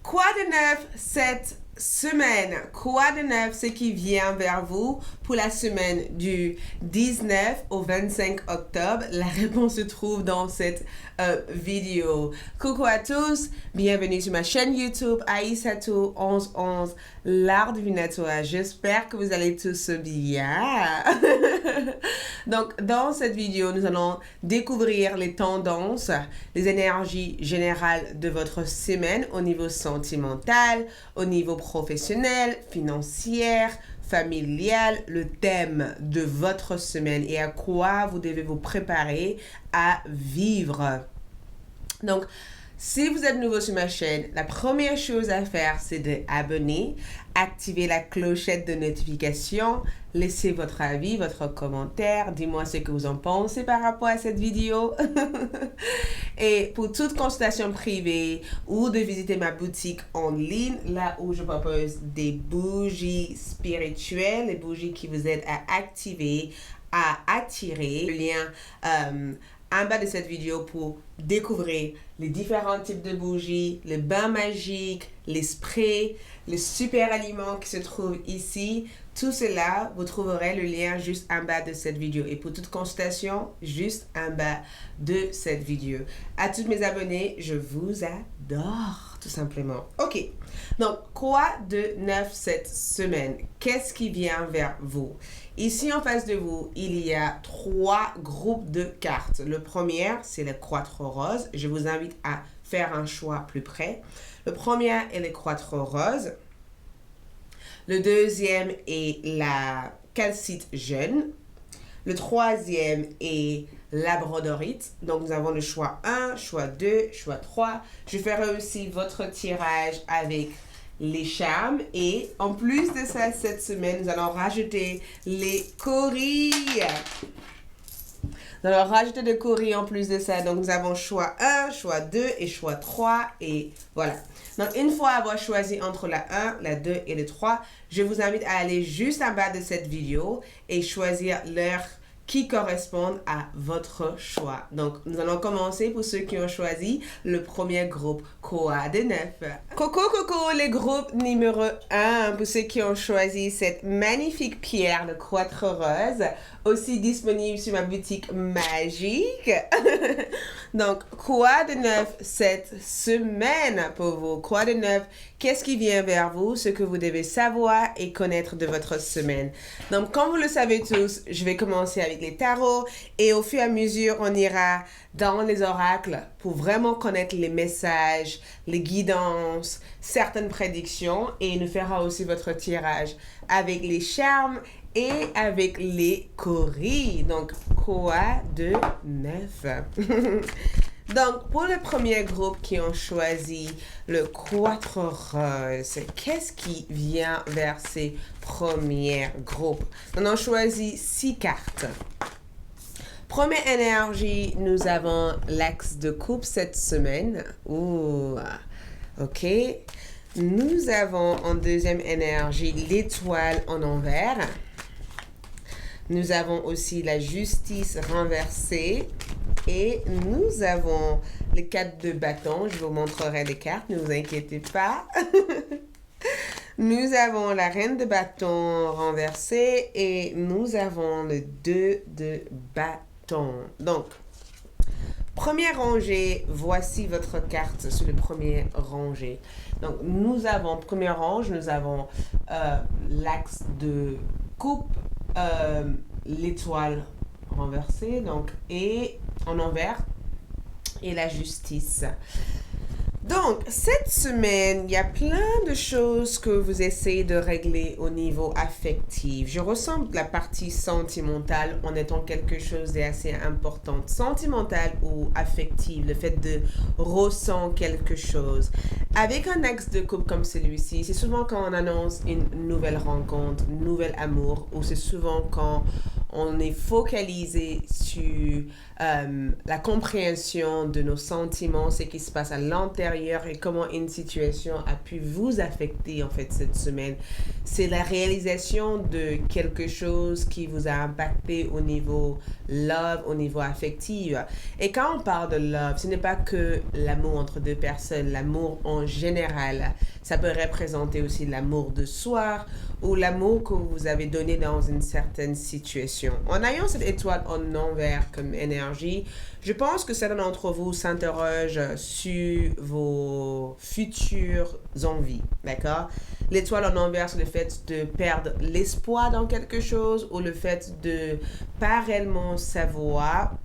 Quoi de neuf cette semaine? Quoi de neuf ce qui vient vers vous pour la semaine du 19 au 25 octobre? La réponse se trouve dans cette vidéo. Coucou à tous, bienvenue sur ma chaîne YouTube Aïssatou 1111, l'art divinatoire. J'espère que vous allez tous bien. Donc, dans cette vidéo, nous allons découvrir les tendances, les énergies générales de votre semaine au niveau sentimental, au niveau professionnel, financier, familial, le thème de votre semaine et à quoi vous devez vous préparer à vivre. Donc, si vous êtes nouveau sur ma chaîne, la première chose à faire, c'est d'abonner, activer la clochette de notification, laissez votre avis, votre commentaire, dis-moi ce que vous en pensez par rapport à cette vidéo. Et pour toute consultation privée ou de visiter ma boutique en ligne, là où je propose des bougies spirituelles, des bougies qui vous aident à activer, à attirer. Le lien en bas de cette vidéo pour découvrir les différents types de bougies, le bain magique, les sprays, les super aliments qui se trouvent ici. Tout cela, vous trouverez le lien juste en bas de cette vidéo. Et pour toute consultation, juste en bas de cette vidéo. À tous mes abonnés, je vous adore, tout simplement. Ok, donc quoi de neuf cette semaine? Qu'est-ce qui vient vers vous? Ici, en face de vous, il y a 3 groupes de cartes. Le premier, c'est le quatre rose. Je vous invite à faire un choix plus près. Le premier est le quatre rose. Le deuxième est la calcite jeune. Le troisième est la brodorite. Donc, nous avons le choix 1, choix 2, choix 3. Je ferai aussi votre tirage avec les charmes. Et en plus de ça, cette semaine, nous allons rajouter les coris. Nous allons rajouter des coris en plus de ça. Donc, nous avons choix 1, choix 2 et choix 3. Et voilà. Donc, une fois avoir choisi entre la 1, la 2 et le 3, je vous invite à aller juste en bas de cette vidéo et choisir l'heure qui correspondent à votre choix. Donc, nous allons commencer pour ceux qui ont choisi le premier groupe. Quoi de neuf? Coucou, le groupe numéro 1 pour ceux qui ont choisi cette magnifique pierre, le quatre rose, aussi disponible sur ma boutique magique. Donc, quoi de neuf cette semaine pour vous? Quoi de neuf? Qu'est-ce qui vient vers vous? Ce que vous devez savoir et connaître de votre semaine. Donc, comme vous le savez tous, je vais commencer avec les tarots et au fur et à mesure, on ira dans les oracles pour vraiment connaître les messages, les guidances, certaines prédictions et il nous fera aussi votre tirage avec les charmes et avec les coris. Donc, quoi de neuf? Donc, pour le premier groupe qui ont choisi le quatre rose, qu'est-ce qui vient vers ces premiers groupes? On a choisi 6 cartes. Première énergie, nous avons l'axe de coupe cette semaine. Ouh, ok. Nous avons en deuxième énergie l'étoile en envers. Nous avons aussi la justice renversée. Et nous avons les 4 de bâton. Je vous montrerai les cartes, ne vous inquiétez pas. Nous avons la reine de bâton renversée et nous avons le 2 de bâton. Donc, première rangée, voici votre carte sur le premier rangée. Donc, nous avons, première range, nous avons l'axe de coupe, l'étoile renversée, donc, et en envers, et la justice. Donc, cette semaine, il y a plein de choses que vous essayez de régler au niveau affectif. Je ressens la partie sentimentale en étant quelque chose d'assez important. Sentimental ou affectif, le fait de ressentir quelque chose. Avec un axe de couple comme celui-ci, c'est souvent quand on annonce une nouvelle rencontre, un nouvel amour, ou c'est souvent quand on est focalisé sur la compréhension de nos sentiments, ce qui se passe à l'intérieur et comment une situation a pu vous affecter en fait cette semaine. C'est la réalisation de quelque chose qui vous a impacté au niveau love, au niveau affectif. Et quand on parle de love, ce n'est pas que l'amour entre deux personnes, l'amour en général. Ça peut représenter aussi l'amour de soi ou l'amour que vous avez donné dans une certaine situation. En ayant cette étoile en envers comme énergie, je pense que certains d'entre vous s'interrogent sur vos futures envies, d'accord? L'étoile en envers, c'est le fait de perdre l'espoir dans quelque chose ou le fait de pas réellement savoir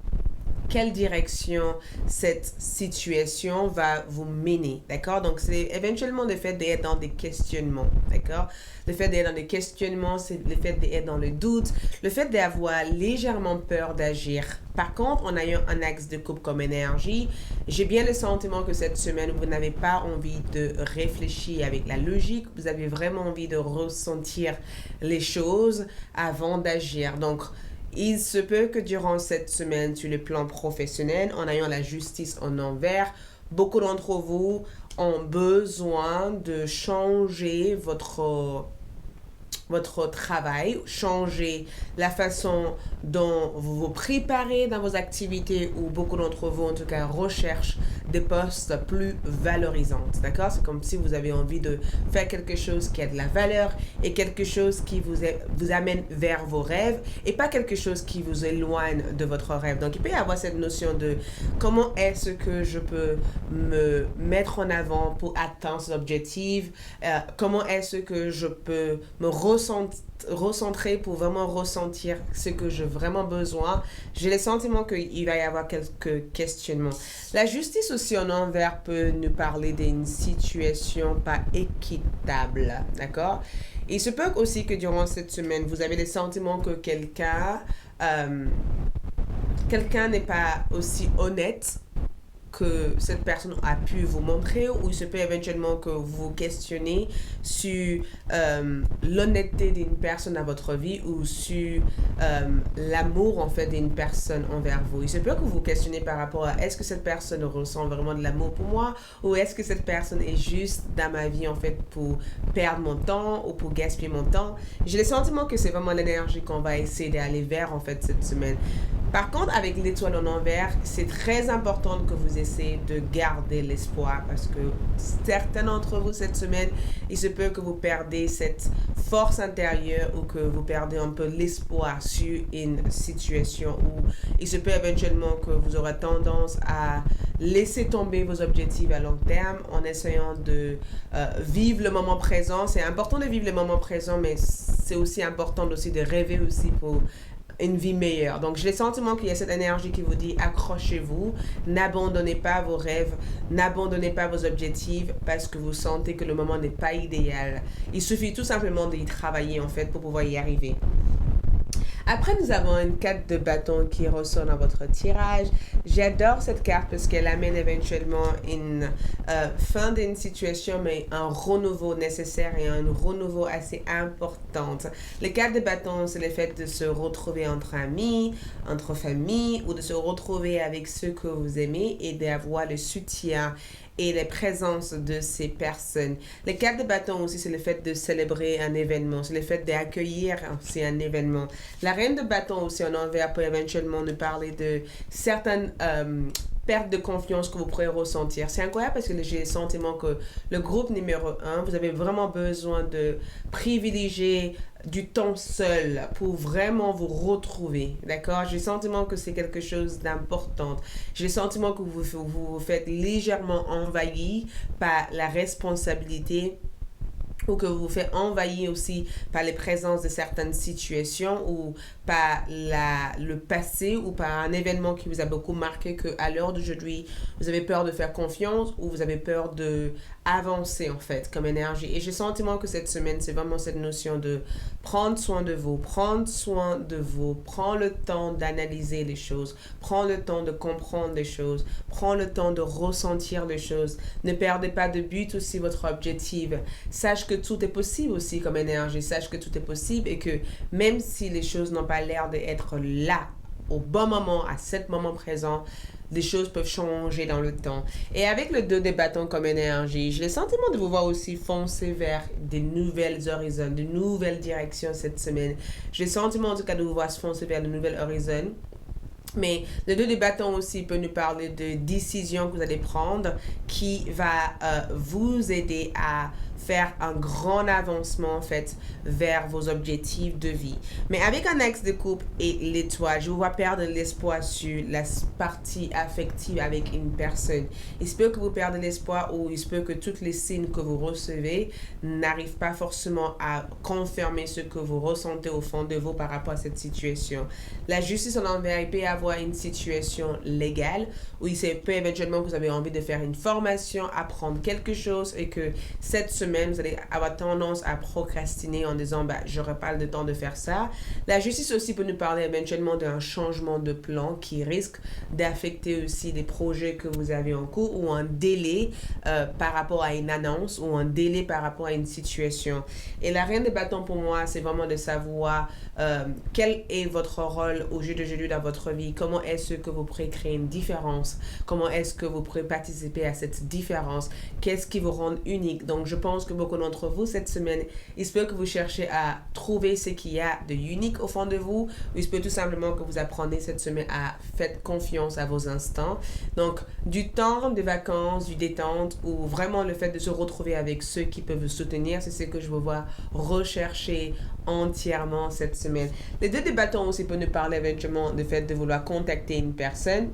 quelle direction cette situation va vous mener, d'accord? Donc, c'est éventuellement le fait d'être dans des questionnements, d'accord? Le fait d'être dans des questionnements, c'est le fait d'être dans le doute, le fait d'avoir légèrement peur d'agir. Par contre, en ayant un axe de coupe comme énergie, j'ai bien le sentiment que cette semaine, vous n'avez pas envie de réfléchir avec la logique, vous avez vraiment envie de ressentir les choses avant d'agir. Donc, il se peut que durant cette semaine, sur le plan professionnel, en ayant la justice en envers, beaucoup d'entre vous ont besoin de changer votre travail, changer la façon dont vous vous préparez dans vos activités ou beaucoup d'entre vous en tout cas recherchent des postes plus valorisants, d'accord? C'est comme si vous avez envie de faire quelque chose qui a de la valeur et quelque chose qui vous amène vers vos rêves et pas quelque chose qui vous éloigne de votre rêve. Donc il peut y avoir cette notion de comment est-ce que je peux me mettre en avant pour atteindre ces objectifs, comment est-ce que je peux me recentrer pour vraiment ressentir ce que j'ai vraiment besoin. J'ai le sentiment qu'il va y avoir quelques questionnements. La justice aussi en envers peut nous parler d'une situation pas équitable, d'accord? Il se peut aussi que durant cette semaine, vous avez le sentiment que quelqu'un n'est pas aussi honnête que cette personne a pu vous montrer, ou il se peut éventuellement que vous questionnez sur l'honnêteté d'une personne à votre vie ou sur l'amour en fait d'une personne envers vous. Il se peut que vous questionnez par rapport à est-ce que cette personne ressent vraiment de l'amour pour moi ou est-ce que cette personne est juste dans ma vie en fait pour perdre mon temps ou pour gaspiller mon temps. J'ai le sentiment que c'est vraiment l'énergie qu'on va essayer d'aller vers en fait cette semaine. Par contre, avec l'étoile en envers, c'est très important que vous essayez de garder l'espoir parce que certains d'entre vous cette semaine, il se peut que vous perdez cette force intérieure ou que vous perdez un peu l'espoir sur une situation où il se peut éventuellement que vous aurez tendance à laisser tomber vos objectifs à long terme en essayant de vivre le moment présent. C'est important de vivre le moment présent, mais c'est aussi important aussi de rêver aussi pour une vie meilleure. Donc, j'ai le sentiment qu'il y a cette énergie qui vous dit accrochez-vous, n'abandonnez pas vos rêves, n'abandonnez pas vos objectifs parce que vous sentez que le moment n'est pas idéal. Il suffit tout simplement d'y travailler en fait pour pouvoir y arriver. Après, nous avons une carte de bâton qui ressort dans votre tirage. J'adore cette carte parce qu'elle amène éventuellement une fin d'une situation, mais un renouveau nécessaire et un renouveau assez important. Les cartes de bâton, c'est le fait de se retrouver entre amis, entre familles ou de se retrouver avec ceux que vous aimez et d'avoir le soutien et les présences de ces personnes. Les cartes de bâton aussi, c'est le fait de célébrer un événement, c'est le fait d'accueillir aussi un événement. La reine de bâton aussi en envers peut éventuellement nous parler de certaines perte de confiance que vous pourrez ressentir. C'est incroyable parce que j'ai le sentiment que le groupe numéro 1, vous avez vraiment besoin de privilégier du temps seul pour vraiment vous retrouver. D'accord? J'ai le sentiment que c'est quelque chose d'important. J'ai le sentiment que vous vous faites légèrement envahi par la responsabilité ou que vous vous faites envahir aussi par les présences de certaines situations ou par le passé ou par un événement qui vous a beaucoup marqué qu'à l'heure d'aujourd'hui, vous avez peur de faire confiance ou vous avez peur de avancer en fait comme énergie. Et j'ai le sentiment que cette semaine, c'est vraiment cette notion de prendre soin de vous, prendre soin de vous, prendre le temps d'analyser les choses, prendre le temps de comprendre les choses, prendre le temps de ressentir les choses. Ne perdez pas de but aussi votre objectif. Sache que tout est possible aussi comme énergie. Sache que tout est possible et que même si les choses n'ont pas l'air d'être là au bon moment, à ce moment présent, des choses peuvent changer dans le temps. Et avec le 2 des bâtons comme énergie, j'ai le sentiment de vous voir aussi foncer vers des nouvelles horizons, de nouvelles directions cette semaine. J'ai le sentiment en tout cas de vous voir foncer vers de nouvelles horizons. Mais le 2 des bâtons aussi peut nous parler de décisions que vous allez prendre qui va vous aider à faire un grand avancement en fait vers vos objectifs de vie. Mais avec un axe de couple et l'étoile, je vous vois perdre l'espoir sur la partie affective avec une personne. Il se peut que vous perdez l'espoir ou il se peut que tous les signes que vous recevez n'arrivent pas forcément à confirmer ce que vous ressentez au fond de vous par rapport à cette situation. La justice en envers, il peut y avoir une situation légale où il se peut éventuellement que vous avez envie de faire une formation, apprendre quelque chose et que cette semaine, vous allez avoir tendance à procrastiner en disant j'aurai pas le temps de faire ça. La justice aussi peut nous parler éventuellement d'un changement de plan qui risque d'affecter aussi des projets que vous avez en cours ou un délai par rapport à une annonce ou un délai par rapport à une situation. Et la reine des bâtons pour moi, c'est vraiment de savoir quel est votre rôle au jeu de Jésus dans votre vie. Comment est-ce que vous pourrez créer une différence? Comment est-ce que vous pourrez participer à cette différence? Qu'est-ce qui vous rend unique? Donc, je pense que beaucoup d'entre vous, cette semaine, il se peut que vous cherchez à trouver ce qu'il y a de unique au fond de vous, ou il se peut tout simplement que vous apprenez cette semaine à faire confiance à vos instants. Donc, du temps de vacances, du détente, ou vraiment le fait de se retrouver avec ceux qui peuvent vous soutenir, c'est ce que je veux voir rechercher entièrement cette semaine. Les 2 des bâtons aussi peuvent nous parler éventuellement du fait de vouloir contacter une personne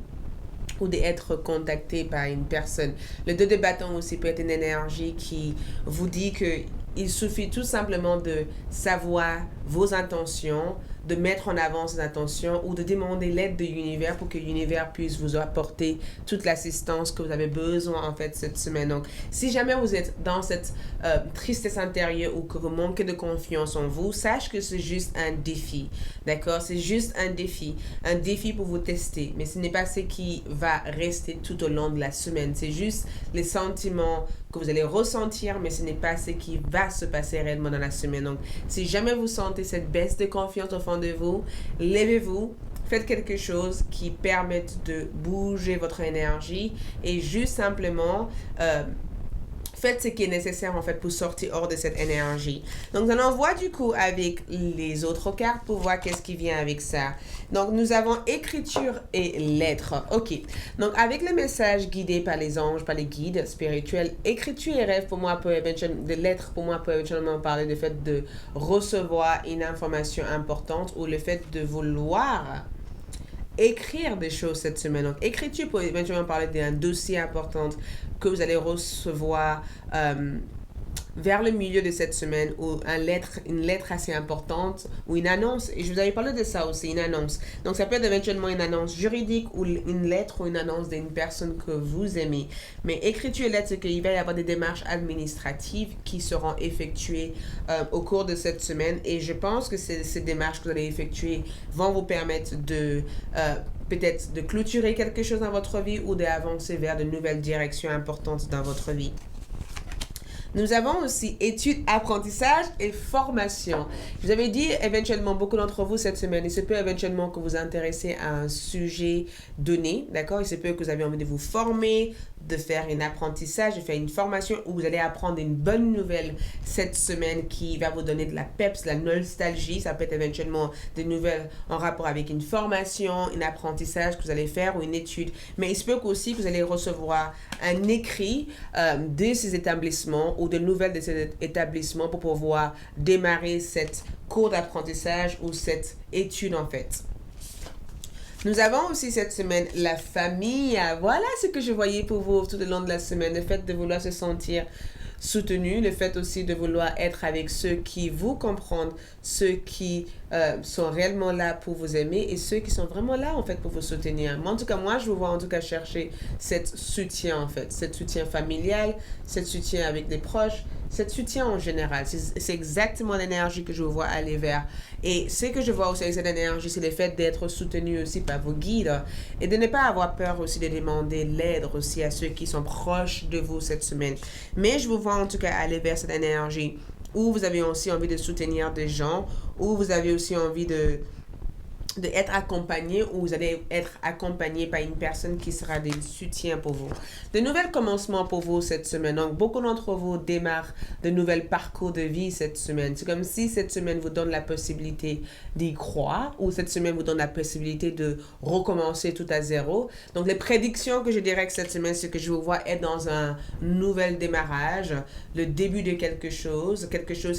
ou d'être contacté par une personne. Le 2 des bâtons aussi peut être une énergie qui vous dit que il suffit tout simplement de savoir vos intentions, de mettre en avant ces intentions ou de demander l'aide de l'univers pour que l'univers puisse vous apporter toute l'assistance que vous avez besoin en fait cette semaine. Donc, si jamais vous êtes dans cette tristesse intérieure ou que vous manquez de confiance en vous, sache que c'est juste un défi, d'accord? C'est juste un défi pour vous tester, mais ce n'est pas ce qui va rester tout au long de la semaine. C'est juste les sentiments que vous allez ressentir, mais ce n'est pas ce qui va se passer réellement dans la semaine. Donc, si jamais vous sentez cette baisse de confiance au fond de vous, levez-vous, faites quelque chose qui permette de bouger votre énergie et juste simplement faites ce qui est nécessaire en fait pour sortir hors de cette énergie. Donc, on envoie du coup avec les autres cartes pour voir qu'est-ce qui vient avec ça. Donc, nous avons écriture et lettres. Ok. Donc, avec le message guidé par les anges, par les guides spirituels, écriture et rêve pour moi peut éventuellement, de lettres pour moi peut éventuellement parler du fait de recevoir une information importante ou le fait de vouloir écrire des choses cette semaine. Donc, écriture peut éventuellement parler d'un dossier important que vous allez recevoir vers le milieu de cette semaine ou une lettre assez importante ou une annonce. Et je vous avais parlé de ça aussi, une annonce. Donc, ça peut être éventuellement une annonce juridique ou une lettre ou une annonce d'une personne que vous aimez. Mais écriture et lettre, c'est qu'il va y avoir des démarches administratives qui seront effectuées au cours de cette semaine. Et je pense que ces démarches que vous allez effectuer vont vous permettre de peut-être de clôturer quelque chose dans votre vie ou d'avancer vers de nouvelles directions importantes dans votre vie. Nous avons aussi études, apprentissage et formation. Je vous avais dit éventuellement, beaucoup d'entre vous cette semaine, il se peut éventuellement que vous vous intéressez à un sujet donné, d'accord? Il se peut que vous avez envie de vous former, de faire un apprentissage, de faire une formation où vous allez apprendre une bonne nouvelle cette semaine qui va vous donner de la peps, de la nostalgie. Ça peut être éventuellement des nouvelles en rapport avec une formation, un apprentissage que vous allez faire ou une étude. Mais il se peut aussi que vous allez recevoir un écrit de ces établissements ou de nouvelles de ces établissements pour pouvoir démarrer cette cours d'apprentissage ou cette étude en fait. Nous avons aussi cette semaine la famille. Voilà ce que je voyais pour vous tout au long de la semaine. Le fait de vouloir se sentir soutenu, le fait aussi de vouloir être avec ceux qui vous comprennent, ceux qui sont réellement là pour vous aimer et ceux qui sont vraiment là en fait pour vous soutenir. Mais en tout cas, moi, je vous vois en tout cas chercher cet soutien en fait, cet soutien familial, cet soutien avec des proches, Cet soutien en général, c'est exactement l'énergie que je vois aller vers. Et ce que je vois aussi avec cette énergie, c'est le fait d'être soutenu aussi par vos guides et de ne pas avoir peur aussi de demander l'aide aussi à ceux qui sont proches de vous cette semaine. Mais je vous vois en tout cas aller vers cette énergie où vous avez aussi envie de soutenir des gens, où vous avez aussi envie de être accompagné ou vous allez être accompagné par une personne qui sera de soutien pour vous. De nouvelles commencements pour vous cette semaine. Donc, beaucoup d'entre vous démarrent de nouvelles parcours de vie cette semaine. C'est comme si cette semaine vous donne la possibilité d'y croire ou cette semaine vous donne la possibilité de recommencer tout à zéro. Donc, les prédictions que je dirais que cette semaine, c'est que je vous vois être dans un nouvel démarrage, le début de quelque chose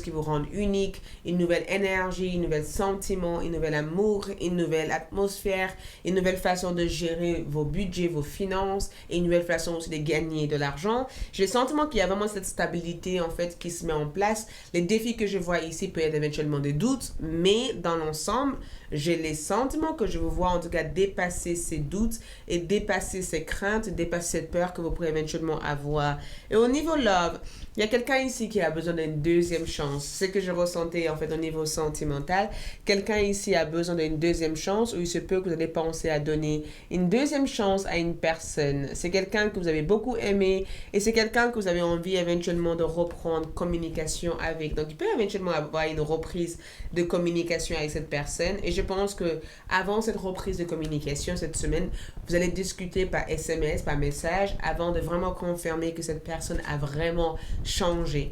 qui vous rend unique, une nouvelle énergie, un nouvel sentiment, un nouvel amour, une nouvelle atmosphère, une nouvelle façon de gérer vos budgets, vos finances et une nouvelle façon aussi de gagner de l'argent. J'ai le sentiment qu'il y a vraiment cette stabilité en fait qui se met en place. Les défis que je vois ici peuvent être éventuellement des doutes, mais dans l'ensemble, j'ai les sentiments que je vous vois en tout cas dépasser ces doutes et dépasser ces craintes, dépasser cette peur que vous pourrez éventuellement avoir. Et au niveau love, il y a quelqu'un ici qui a besoin d'une deuxième chance. C'est ce que je ressentais en fait au niveau sentimental. Quelqu'un ici a besoin d'une deuxième chance ou il se peut que vous allez penser à donner une deuxième chance à une personne. C'est quelqu'un que vous avez beaucoup aimé et c'est quelqu'un que vous avez envie éventuellement de reprendre communication avec. Donc il peut éventuellement avoir une reprise de communication avec cette personne et je pense que avant cette reprise de communication cette semaine, vous allez discuter par SMS, par message avant de vraiment confirmer que cette personne a vraiment changé.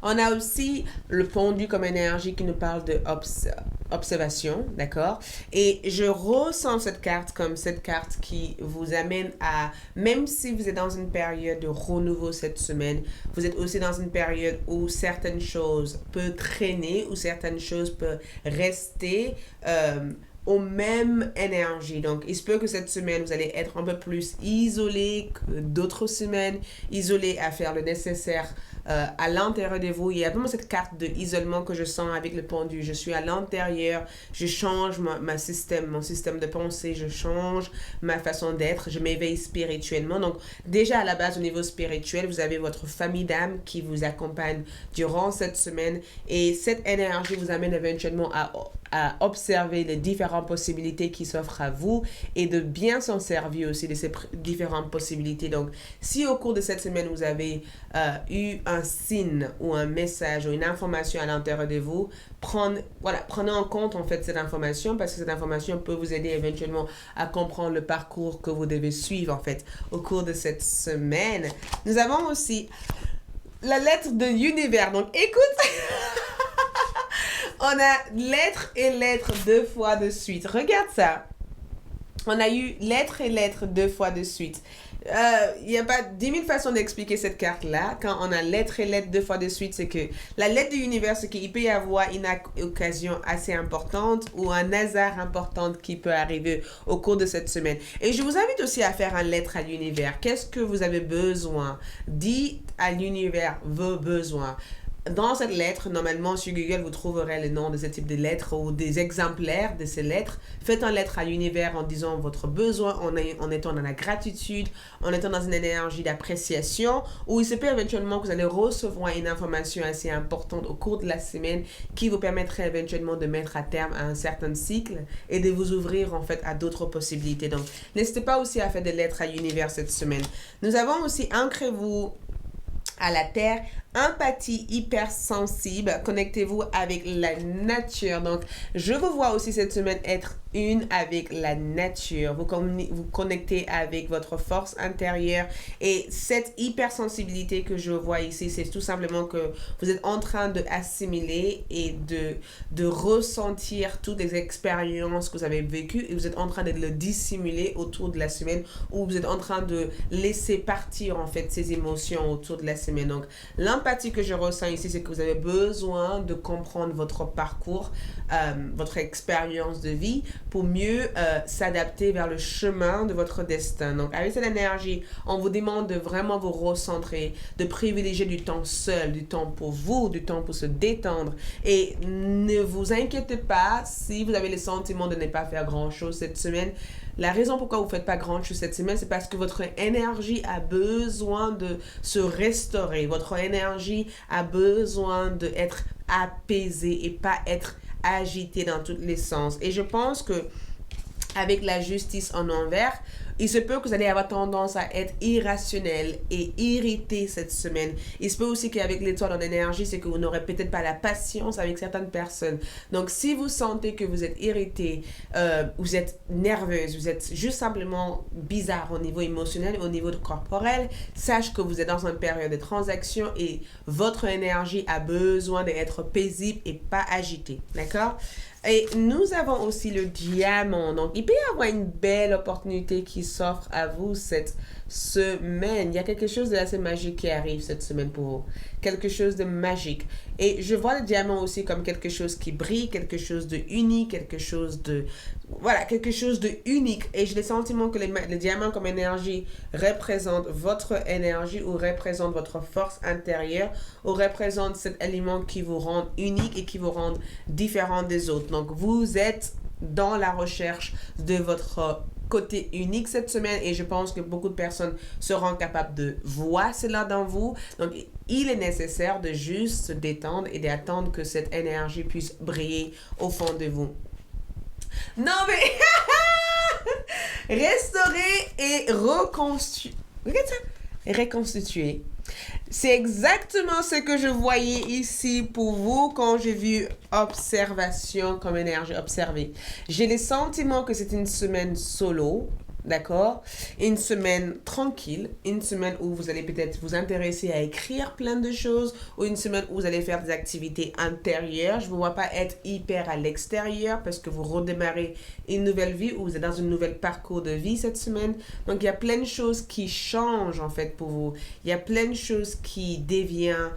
On a aussi le pendu comme énergie qui nous parle de observation, d'accord? Et je ressens cette carte comme cette carte qui vous amène à, même si vous êtes dans une période de renouveau cette semaine, vous êtes aussi dans une période où certaines choses peuvent traîner, où certaines choses peuvent rester aux mêmes énergies. Donc, il se peut que cette semaine, vous allez être un peu plus isolé que d'autres semaines, isolé à faire le nécessaire à l'intérieur de vous. Il y a vraiment cette carte de isolement que je sens avec le pendu. Je suis à l'intérieur, je change mon système de pensée, je change ma façon d'être, je m'éveille spirituellement. Donc, déjà à la base, au niveau spirituel, vous avez votre famille d'âme qui vous accompagne durant cette semaine et cette énergie vous amène éventuellement à observer les différentes possibilités qui s'offrent à vous et de bien s'en servir aussi de ces différentes possibilités. Donc, si au cours de cette semaine, vous avez eu un signe ou un message ou une information à l'intérieur de vous, prenez en compte en fait cette information parce que cette information peut vous aider éventuellement à comprendre le parcours que vous devez suivre en fait au cours de cette semaine. Nous avons aussi la lettre de l'univers. Donc, écoute... On a lettre et lettre 2 fois de suite. Regarde ça. On a eu lettre et lettre 2 fois de suite. Il n'y a pas 10 000 façons d'expliquer cette carte-là. Quand on a lettre et lettre 2 fois de suite, c'est que la lettre de l'univers, c'est qu'il peut y avoir une occasion assez importante ou un hasard important qui peut arriver au cours de cette semaine. Et je vous invite aussi à faire une lettre à l'univers. Qu'est-ce que vous avez besoin? Dites à l'univers vos besoins. Dans cette lettre, normalement, sur Google, vous trouverez le nom de ce type de lettre ou des exemplaires de ces lettres. Faites une lettre à l'univers en disant votre besoin, en étant dans la gratitude, en étant dans une énergie d'appréciation, ou il se peut éventuellement que vous allez recevoir une information assez importante au cours de la semaine qui vous permettrait éventuellement de mettre à terme à un certain cycle et de vous ouvrir en fait à d'autres possibilités. Donc, n'hésitez pas aussi à faire des lettres à l'univers cette semaine. Nous avons aussi ancrez-vous à la terre, empathie hypersensible, connectez-vous avec la nature. Donc, je vous vois aussi cette semaine être une avec la nature. Vous connectez avec votre force intérieure et cette hypersensibilité que je vois ici, c'est tout simplement que vous êtes en train de assimiler et de ressentir toutes les expériences que vous avez vécues et vous êtes en train de le dissimuler autour de la semaine ou vous êtes en train de laisser partir en fait ces émotions autour de la semaine. Donc, l'empathie que je ressens ici, c'est que vous avez besoin de comprendre votre parcours, votre expérience de vie pour mieux s'adapter vers le chemin de votre destin. Donc, avec cette énergie, on vous demande de vraiment vous recentrer, de privilégier du temps seul, du temps pour vous, du temps pour se détendre. Et ne vous inquiétez pas si vous avez le sentiment de ne pas faire grand-chose cette semaine. La raison pourquoi vous ne faites pas grand chose cette semaine, c'est parce que votre énergie a besoin de se restaurer. Votre énergie a besoin d'être apaisée et pas être agitée dans tous les sens. Et je pense que avec la justice en envers, il se peut que vous allez avoir tendance à être irrationnel et irrité cette semaine. Il se peut aussi qu'avec l'étoile en énergie, c'est que vous n'aurez peut-être pas la patience avec certaines personnes. Donc, si vous sentez que vous êtes irrité, vous êtes nerveuse, vous êtes juste simplement bizarre au niveau émotionnel, au niveau corporel, sache que vous êtes dans une période de transaction et votre énergie a besoin d'être paisible et pas agitée. D'accord? Et nous avons aussi le diamant. Donc, il peut y avoir une belle opportunité qui s'offre à vous cette semaine. Il y a quelque chose d'assez magique qui arrive cette semaine pour vous. Quelque chose de magique. Et je vois le diamant aussi comme quelque chose qui brille, quelque chose de unique, quelque chose de... Voilà, quelque chose de unique. Et j'ai le sentiment que le diamant comme énergie représente votre énergie ou représente votre force intérieure ou représente cet élément qui vous rend unique et qui vous rend différent des autres. Donc, vous êtes dans la recherche de votre côté unique cette semaine et je pense que beaucoup de personnes seront capables de voir cela dans vous. Donc, il est nécessaire de juste se détendre et d'attendre que cette énergie puisse briller au fond de vous. Non mais restaurer et reconstituer. Regarde ça. Reconstituer. C'est exactement ce que je voyais ici pour vous quand j'ai vu observation comme énergie, observer. J'ai le sentiment que c'est une semaine solo, d'accord? Une semaine tranquille, une semaine où vous allez peut-être vous intéresser à écrire plein de choses ou une semaine où vous allez faire des activités intérieures. Je ne vous vois pas être hyper à l'extérieur parce que vous redémarrez une nouvelle vie ou vous êtes dans un nouvel parcours de vie cette semaine. Donc, il y a plein de choses qui changent en fait pour vous. Il y a plein de choses qui deviennent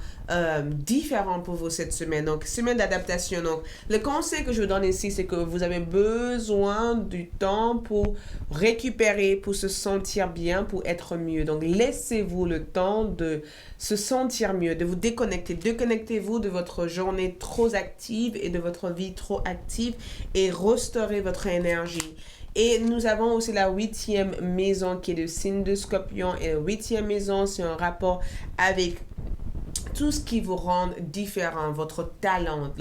différentes pour vous cette semaine. Donc, semaine d'adaptation. Donc, le conseil que je vous donne ici, c'est que vous avez besoin du temps pour récupérer, pour se sentir bien, pour être mieux. Donc, laissez-vous le temps de se sentir mieux, de vous déconnecter. Déconnectez-vous de votre journée trop active et de votre vie trop active et restaurez votre énergie. Et nous avons aussi la 8e maison qui est le signe de Scorpion. Et la 8e maison, c'est un rapport avec tout ce qui vous rend différent, votre talent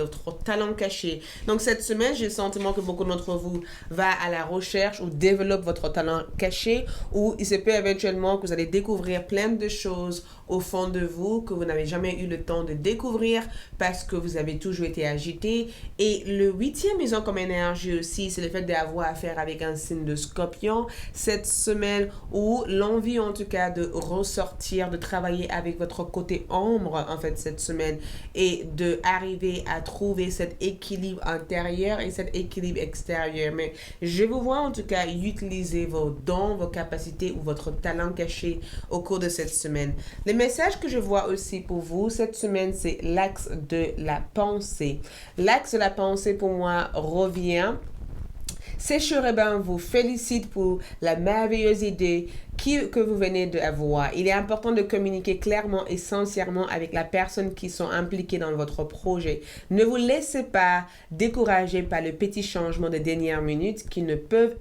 caché. Donc, cette semaine, j'ai le sentiment que beaucoup d'entre vous va à la recherche ou développe votre talent caché ou il se peut éventuellement que vous allez découvrir plein de choses au fond de vous que vous n'avez jamais eu le temps de découvrir parce que vous avez toujours été agité. Et le 8e maison comme énergie aussi, c'est le fait d'avoir affaire avec un signe de Scorpion cette semaine ou l'envie en tout cas de ressortir, de travailler avec votre côté ombre en fait cette semaine et de arriver à trouver cet équilibre intérieur et cet équilibre extérieur. Mais je vous vois en tout cas utiliser vos dons, vos capacités ou votre talent caché au cours de cette semaine. Le message que je vois aussi pour vous cette semaine, c'est l'axe de la pensée. L'axe de la pensée pour moi revient. Ces chérubins vous félicitent pour la merveilleuse idée que vous venez d'avoir. Il est important de communiquer clairement et sincèrement avec la personne qui sont impliquées dans votre projet. Ne vous laissez pas décourager par le petit changement de dernière minute qui ne peuvent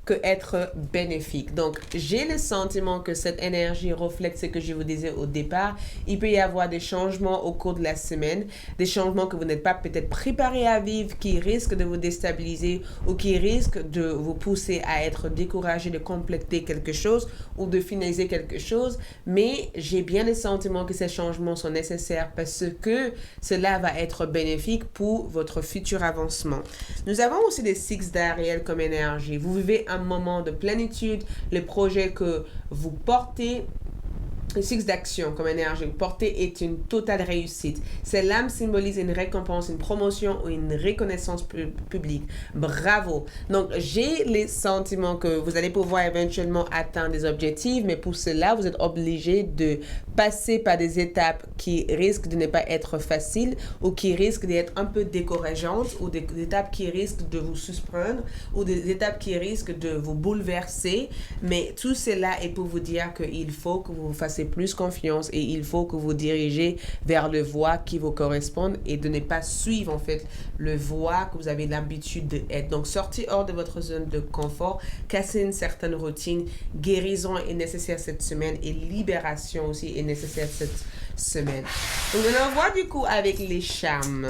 que être bénéfique. Donc, j'ai le sentiment que cette énergie reflète ce que je vous disais au départ. Il peut y avoir des changements au cours de la semaine, des changements que vous n'êtes pas peut-être préparé à vivre, qui risquent de vous déstabiliser ou qui risquent de vous pousser à être découragé de compléter quelque chose ou de finaliser quelque chose. Mais j'ai bien le sentiment que ces changements sont nécessaires parce que cela va être bénéfique pour votre futur avancement. Nous avons aussi des six d'Ariel comme énergie. Vous vivez un moment de plénitude, le projet que vous portez, le six d'action comme énergie, vous portez est une totale réussite. Cette lame symbolise une récompense, une promotion ou une reconnaissance publique. Bravo! Donc, j'ai les sentiments que vous allez pouvoir éventuellement atteindre des objectifs, mais pour cela, vous êtes obligé de passer par des étapes qui risquent de ne pas être faciles ou qui risquent d'être un peu décourageantes ou des étapes qui risquent de vous surprendre ou des étapes qui risquent de vous bouleverser. Mais tout cela est pour vous dire qu'il faut que vous fassiez fassiez plus confiance et il faut que vous dirigez vers le voie qui vous correspond et de ne pas suivre en fait le voie que vous avez l'habitude d'être. Donc sortez hors de votre zone de confort, cassez une certaine routine, guérison est nécessaire cette semaine et libération aussi est nécessaire cette semaine. Donc on envoie du coup avec les charmes.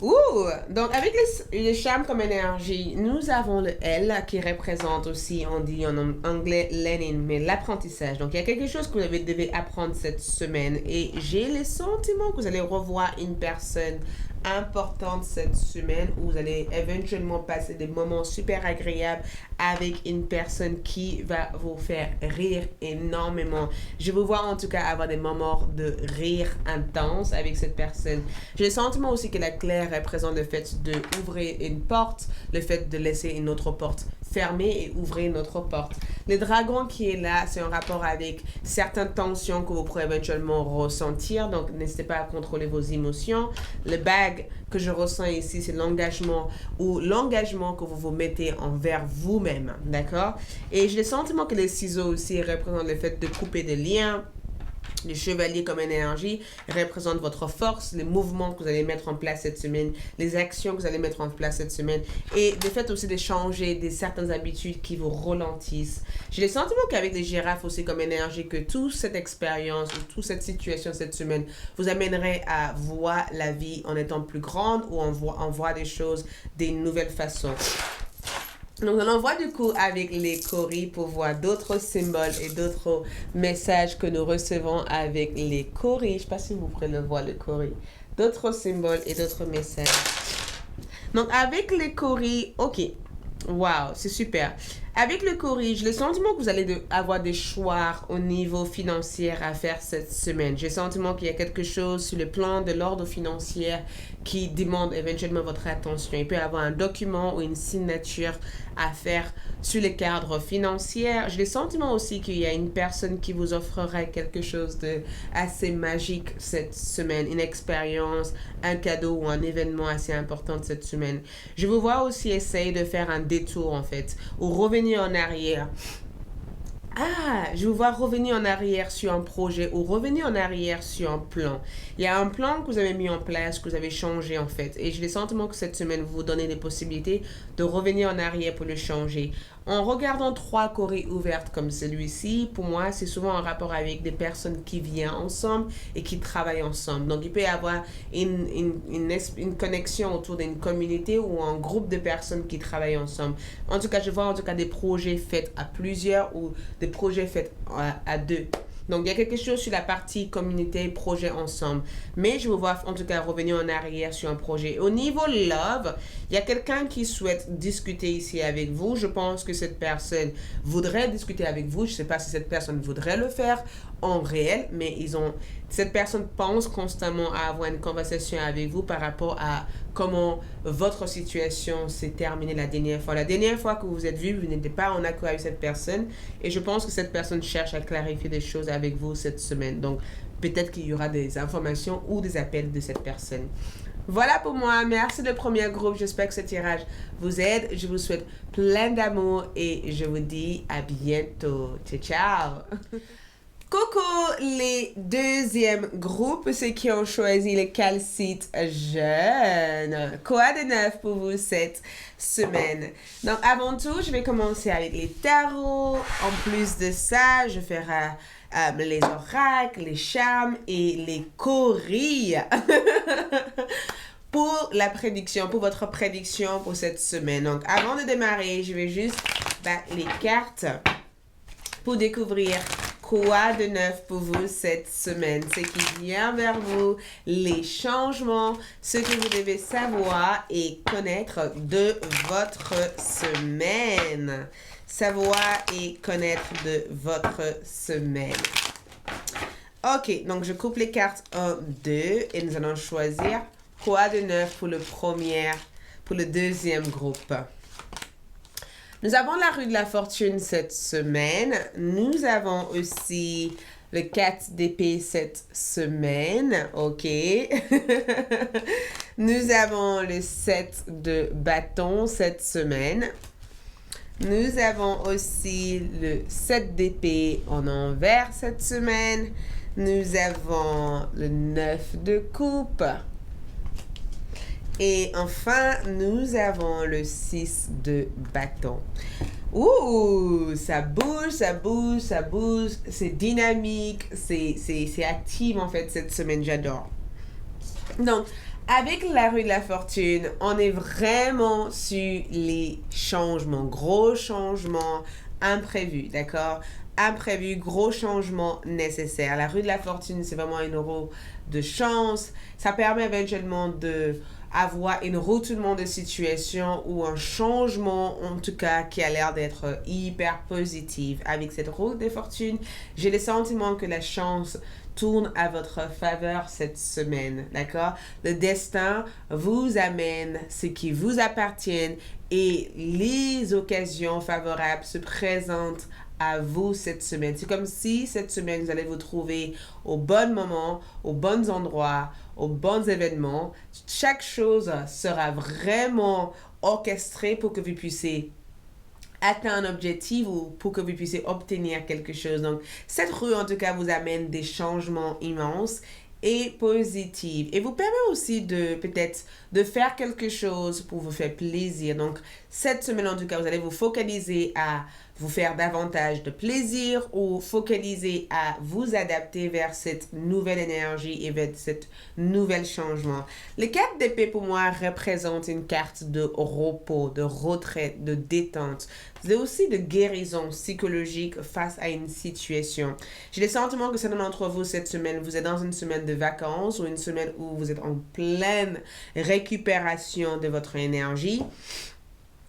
Ouh! Donc, avec les charmes comme énergie, nous avons le L qui représente aussi, on dit en anglais, learning, mais l'apprentissage. Donc, il y a quelque chose que vous devez apprendre cette semaine et j'ai le sentiment que vous allez revoir une personne importante cette semaine où vous allez éventuellement passer des moments super agréables avec une personne qui va vous faire rire énormément. Je vous vois en tout cas avoir des moments de rire intense avec cette personne. J'ai le sentiment aussi que la claire représente le fait d'ouvrir une porte, le fait de laisser une autre porte fermée et ouvrir une autre porte. Le dragon qui est là, c'est en rapport avec certaines tensions que vous pourrez éventuellement ressentir, donc n'hésitez pas à contrôler vos émotions. Le bag que je ressens ici, c'est l'engagement ou l'engagement que vous vous mettez envers vous-même, d'accord? Et j'ai le sentiment que les ciseaux aussi représentent le fait de couper des liens. Le chevalier comme énergie représente votre force, les mouvements que vous allez mettre en place cette semaine, les actions que vous allez mettre en place cette semaine et le fait aussi de changer des certaines habitudes qui vous ralentissent. J'ai le sentiment qu'avec les girafes aussi comme énergie, que toute cette expérience ou toute cette situation cette semaine vous amènerait à voir la vie en étant plus grande ou en voir des choses d'une nouvelle façon. Donc, on envoie du coup avec les coris pour voir d'autres symboles et d'autres messages que nous recevons avec les coris. Je ne sais pas si vous pourrez le voir, le cori. D'autres symboles et d'autres messages. Donc, avec les coris, ok. Waouh, c'est super. Avec le cori, j'ai le sentiment que vous allez avoir des choix au niveau financier à faire cette semaine. J'ai le sentiment qu'il y a quelque chose sur le plan de l'ordre financier qui demande éventuellement votre attention. Il peut y avoir un document ou une signature à faire sur le cadre financier. J'ai le sentiment aussi qu'il y a une personne qui vous offrera quelque chose de assez magique cette semaine, une expérience, un cadeau ou un événement assez important cette semaine. Je vous vois aussi essayer de faire un détour en fait, ou revenir en arrière. Ah, je vous vois revenir en arrière sur un projet ou revenir en arrière sur un plan. Il y a un plan que vous avez mis en place, que vous avez changé en fait. Et j'ai le sentiment que cette semaine, vous vous donnez des possibilités de revenir en arrière pour le changer. En regardant 3 coris ouvertes comme celui-ci, pour moi, c'est souvent en rapport avec des personnes qui viennent ensemble et qui travaillent ensemble. Donc, il peut y avoir une connexion autour d'une communauté ou un groupe de personnes qui travaillent ensemble. En tout cas, je vois en tout cas des projets faits à plusieurs ou des projets faits à deux. Donc, il y a quelque chose sur la partie communauté, projet ensemble. Mais je vous vois en tout cas revenir en arrière sur un projet. Au niveau love, il y a quelqu'un qui souhaite discuter ici avec vous. Je pense que cette personne voudrait discuter avec vous. Je ne sais pas si cette personne voudrait le faire en réel, mais cette personne pense constamment à avoir une conversation avec vous par rapport à comment votre situation s'est terminée la dernière fois. La dernière fois que vous vous êtes vu, vous n'étiez pas en accord avec cette personne et je pense que cette personne cherche à clarifier des choses avec vous cette semaine. Donc, peut-être qu'il y aura des informations ou des appels de cette personne. Voilà pour moi. Merci le premier groupe. J'espère que ce tirage vous aide. Je vous souhaite plein d'amour et je vous dis à bientôt. Ciao, ciao. Coucou les deuxièmes groupes, ceux qui ont choisi le calcite jeune. Quoi de neuf pour vous cette semaine? Donc avant tout, je vais commencer avec les tarots. En plus de ça, je ferai les oracles, les charmes et les coris. Pour la prédiction, pour votre prédiction pour cette semaine. Donc avant de démarrer, je vais juste battre les cartes pour découvrir quoi de neuf pour vous cette semaine, ce qui vient vers vous, les changements, ce que vous devez savoir et connaître de votre semaine. Savoir et connaître de votre semaine. Ok, donc je coupe les cartes 1, 2 et nous allons choisir quoi de neuf pour le deuxième groupe. Nous avons la rue de la fortune cette semaine. Nous avons aussi le 4 d'épée cette semaine. OK. Nous avons le 7 de bâton cette semaine. Nous avons aussi le 7 d'épée en envers cette semaine. Nous avons le 9 de coupe. Et enfin, nous avons le 6 de bâton. Ouh, ça bouge, ça bouge, ça bouge. C'est dynamique, c'est actif en fait cette semaine, j'adore. Donc, avec la rue de la fortune, on est vraiment sur les changements, gros changements imprévus, d'accord? Imprévus, gros changements nécessaires. La rue de la fortune, c'est vraiment une roue de chance. Ça permet éventuellement de avoir une retournement de situation ou un changement, en tout cas, qui a l'air d'être hyper positif. Avec cette roue de fortune, j'ai le sentiment que la chance tourne à votre faveur cette semaine, d'accord? Le destin vous amène ce qui vous appartient et les occasions favorables se présentent à vous cette semaine. C'est comme si cette semaine, vous allez vous trouver au bon moment, aux bons endroits, aux bons événements. Chaque chose sera vraiment orchestrée pour que vous puissiez atteindre un objectif ou pour que vous puissiez obtenir quelque chose. Donc, cette rue, en tout cas, vous amène des changements immenses et positifs. Et vous permet aussi de peut-être de faire quelque chose pour vous faire plaisir. Donc, cette semaine, en tout cas, vous allez vous focaliser à vous faire davantage de plaisir ou focaliser à vous adapter vers cette nouvelle énergie et vers cette nouvelle changement. Les 4 d'épée pour moi représentent une carte de repos, de retraite, de détente. C'est aussi de guérison psychologique face à une situation. J'ai le sentiment que certains d'entre vous cette semaine, vous êtes dans une semaine de vacances ou une semaine où vous êtes en pleine récupération de votre énergie,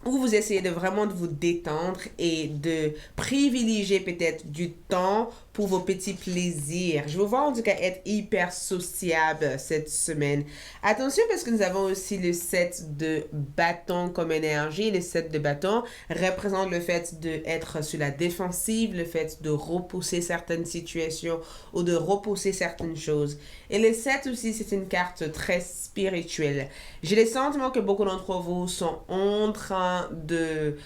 où vous essayez de vraiment de vous détendre et de privilégier peut-être du temps pour vos petits plaisirs. Je vous vois en tout cas être hyper sociable cette semaine. Attention parce que nous avons aussi le 7 de bâton comme énergie. Le 7 de bâton représente le fait d'être sur la défensive, le fait de repousser certaines situations ou de repousser certaines choses. Et le 7 aussi, c'est une carte très spirituelle. J'ai le sentiment que beaucoup d'entre vous sont en train de,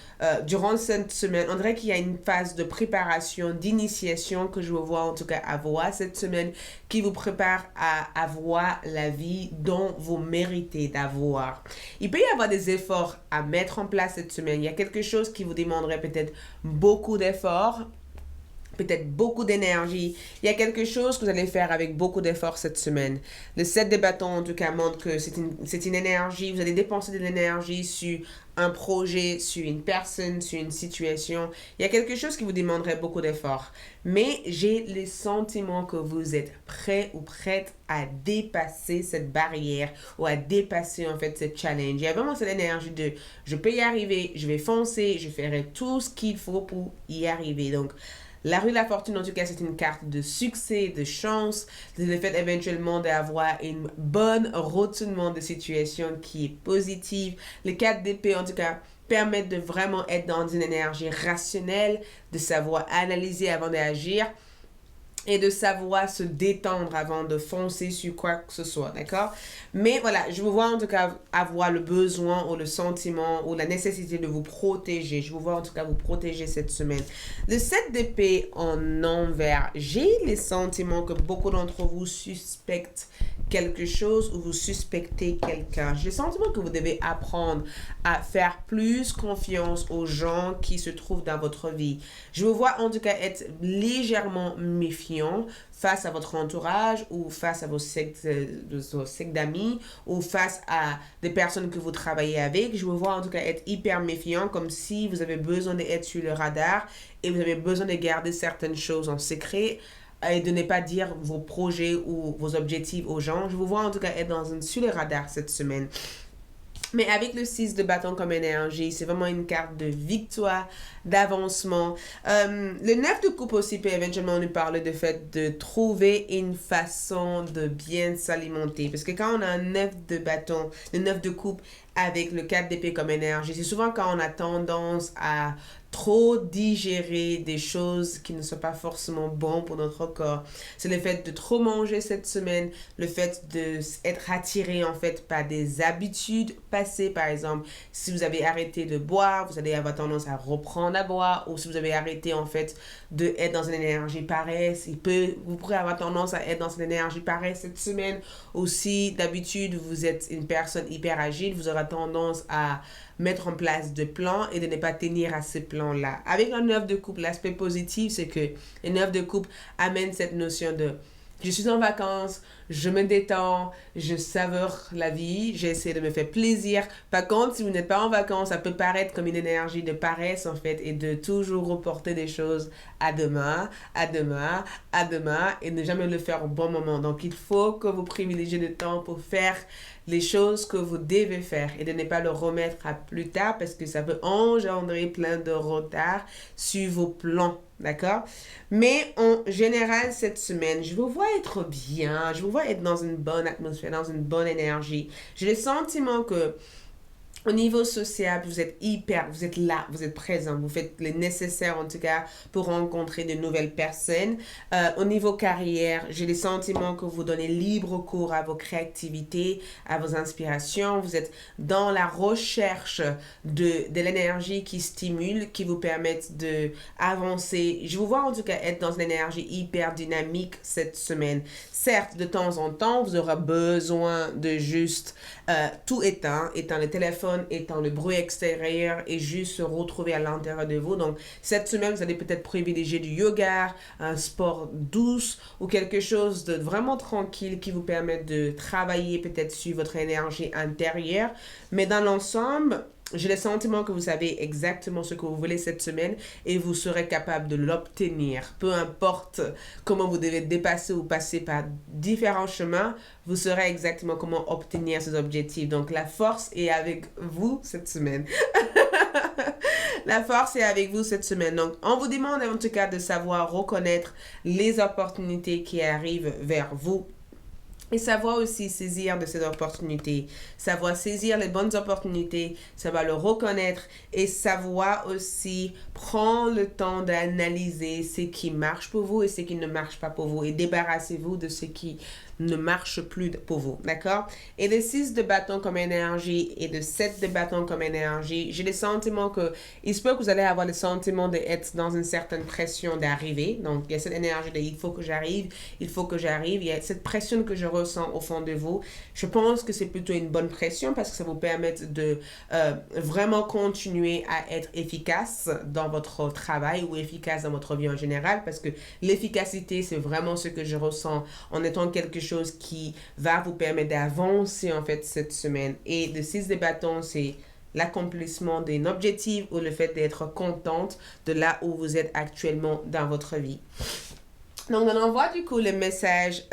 durant cette semaine, on dirait qu'il y a une phase de préparation, d'initiation que je vous vois en tout cas avoir cette semaine, qui vous prépare à avoir la vie dont vous méritez d'avoir. Il peut y avoir des efforts à mettre en place cette semaine. Il y a quelque chose qui vous demanderait peut-être beaucoup d'efforts, peut-être beaucoup d'énergie. Il y a quelque chose que vous allez faire avec beaucoup d'efforts cette semaine. Le 7 de bâton, en tout cas, montre que c'est une énergie. Vous allez dépenser de l'énergie sur un projet, sur une personne, sur une situation. Il y a quelque chose qui vous demanderait beaucoup d'efforts. Mais j'ai le sentiment que vous êtes prêt ou prête à dépasser cette barrière ou à dépasser en fait ce challenge. Il y a vraiment cette énergie de je peux y arriver, je vais foncer, je ferai tout ce qu'il faut pour y arriver. Donc, la rue de la fortune, en tout cas, c'est une carte de succès, de chance, de le fait éventuellement d'avoir une bonne retournement de situation qui est positive. Les 4 d'épée, en tout cas, permettent de vraiment être dans une énergie rationnelle, de savoir analyser avant d'agir et de savoir se détendre avant de foncer sur quoi que ce soit, d'accord? Mais voilà, je vous vois en tout cas avoir le besoin ou le sentiment ou la nécessité de vous protéger. Je vous vois en tout cas vous protéger cette semaine. Le 7 d'épée en envers, j'ai les sentiments que beaucoup d'entre vous suspectent quelque chose ou vous suspectez quelqu'un. J'ai le sentiment que vous devez apprendre à faire plus confiance aux gens qui se trouvent dans votre vie. Je vous vois en tout cas être légèrement méfiant face à votre entourage ou face à vos sectes d'amis ou face à des personnes que vous travaillez avec. Je vous vois en tout cas être hyper méfiant, comme si vous avez besoin d'être sur le radar et vous avez besoin de garder certaines choses en secret et de ne pas dire vos projets ou vos objectifs aux gens. Je vous vois en tout cas être sur le radar cette semaine. Mais avec le 6 de bâton comme énergie, c'est vraiment une carte de victoire, d'avancement. Le 9 de coupe aussi peut éventuellement nous parler du fait de trouver une façon de bien s'alimenter. Parce que quand on a un 9 de bâton, le 9 de coupe avec le 4 d'épée comme énergie, c'est souvent quand on a tendance à trop digérer des choses qui ne sont pas forcément bonnes pour notre corps. C'est le fait de trop manger cette semaine, le fait d'être attiré en fait par des habitudes passées. Par exemple, si vous avez arrêté de boire, vous allez avoir tendance à reprendre à boire, ou si vous avez arrêté en fait d'être dans une énergie paresse, vous pourrez avoir tendance à être dans une énergie paresse cette semaine. Aussi, d'habitude, vous êtes une personne hyper agile, vous aurez tendance à mettre en place de plans et de ne pas tenir à ces plans-là. Avec un 9 de coupe, l'aspect positif, c'est que le 9 de coupe amène cette notion de je suis en vacances, je me détends, je saveur la vie, j'essaie de me faire plaisir. Par contre, si vous n'êtes pas en vacances, ça peut paraître comme une énergie de paresse en fait et de toujours reporter des choses à demain, à demain, à demain et ne jamais le faire au bon moment. Donc, il faut que vous privilégiez le temps pour faire les choses que vous devez faire et de ne pas le remettre à plus tard parce que ça peut engendrer plein de retard sur vos plans. D'accord? Mais en général, cette semaine, je vous vois être bien, je vous vois être dans une bonne atmosphère, dans une bonne énergie. J'ai le sentiment que au niveau social, vous êtes là, vous êtes présent, vous faites le nécessaire en tout cas pour rencontrer de nouvelles personnes. Au niveau carrière, j'ai le sentiment que vous donnez libre cours à vos créativités, à vos inspirations. Vous êtes dans la recherche de l'énergie qui stimule, qui vous permettent d'avancer. Je vous vois en tout cas être dans une énergie hyper dynamique cette semaine. Certes, de temps en temps, vous aurez besoin de juste tout éteindre le téléphone, éteindre le bruit extérieur et juste se retrouver à l'intérieur de vous. Donc, cette semaine, vous allez peut-être privilégier du yoga, un sport douce ou quelque chose de vraiment tranquille qui vous permet de travailler peut-être sur votre énergie intérieure. Mais dans l'ensemble, j'ai le sentiment que vous savez exactement ce que vous voulez cette semaine et vous serez capable de l'obtenir. Peu importe comment vous devez dépasser ou passer par différents chemins, vous saurez exactement comment obtenir ces objectifs. Donc la force est avec vous cette semaine. La force est avec vous cette semaine. Donc on vous demande en tout cas de savoir reconnaître les opportunités qui arrivent vers vous. Et savoir aussi saisir de ces opportunités, savoir saisir les bonnes opportunités, savoir le reconnaître et savoir aussi prendre le temps d'analyser ce qui marche pour vous et ce qui ne marche pas pour vous et débarrassez-vous de ce qui ne marche plus pour vous, d'accord? Et de 6 de bâton comme énergie et de 7 de bâton comme énergie, j'ai le sentiment que, il se peut que vous allez avoir le sentiment d'être dans une certaine pression d'arriver. Donc, il y a cette énergie de il faut que j'arrive, il faut que j'arrive. Il y a cette pression que je ressens au fond de vous. Je pense que c'est plutôt une bonne pression parce que ça vous permet de vraiment continuer à être efficace dans votre travail ou efficace dans votre vie en général parce que l'efficacité, c'est vraiment ce que je ressens en étant quelque chose qui va vous permettre d'avancer en fait cette semaine. Et le 6 de bâton, c'est l'accomplissement d'un objectif ou le fait d'être contente de là où vous êtes actuellement dans votre vie. Donc, on envoie du coup le message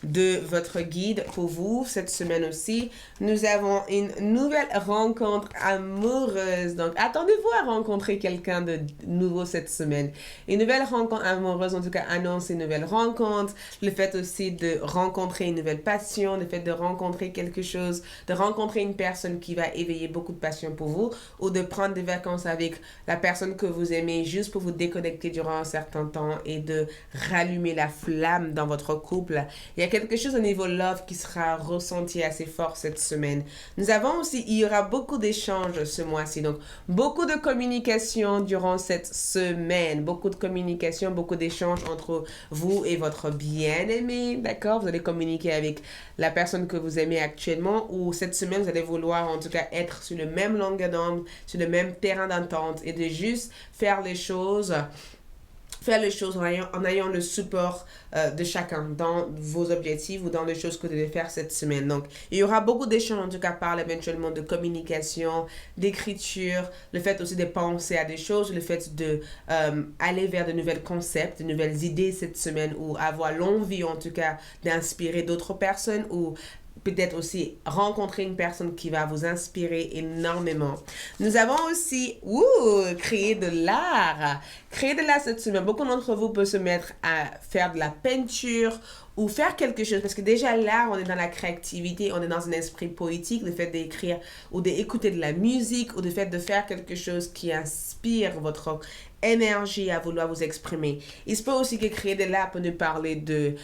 de votre guide pour vous cette semaine aussi. Nous avons une nouvelle rencontre amoureuse. Donc, attendez-vous à rencontrer quelqu'un de nouveau cette semaine. Une nouvelle rencontre amoureuse, en tout cas, annonce une nouvelle rencontre. Le fait aussi de rencontrer une nouvelle passion, le fait de rencontrer quelque chose, de rencontrer une personne qui va éveiller beaucoup de passion pour vous ou de prendre des vacances avec la personne que vous aimez juste pour vous déconnecter durant un certain temps et de rallumer la flamme dans votre couple. Il y a quelque chose au niveau love qui sera ressenti assez fort cette semaine. Nous avons aussi, il y aura beaucoup d'échanges ce mois-ci. Donc, beaucoup de communication durant cette semaine. Beaucoup de communication, beaucoup d'échanges entre vous et votre bien-aimé. D'accord? Vous allez communiquer avec la personne que vous aimez actuellement ou cette semaine, vous allez vouloir en tout cas être sur le même longueur d'onde, sur le même terrain d'entente et de juste faire les choses en ayant le support de chacun dans vos objectifs ou dans les choses que vous devez faire cette semaine. Donc, il y aura beaucoup d'échanges, en tout cas, par éventuellement de communication, d'écriture, le fait aussi de penser à des choses, le fait de aller vers de nouvelles concepts, de nouvelles idées cette semaine ou avoir l'envie, en tout cas, d'inspirer d'autres personnes ou peut-être aussi rencontrer une personne qui va vous inspirer énormément. Nous avons aussi créé de l'art. Créer de l'art cette semaine. Beaucoup d'entre vous peuvent se mettre à faire de la peinture ou faire quelque chose, parce que déjà là, on est dans la créativité, on est dans un esprit poétique, le fait d'écrire ou d'écouter de la musique ou le fait de faire quelque chose qui inspire votre énergie à vouloir vous exprimer. Il se peut aussi que créer de l'art peut nous parler de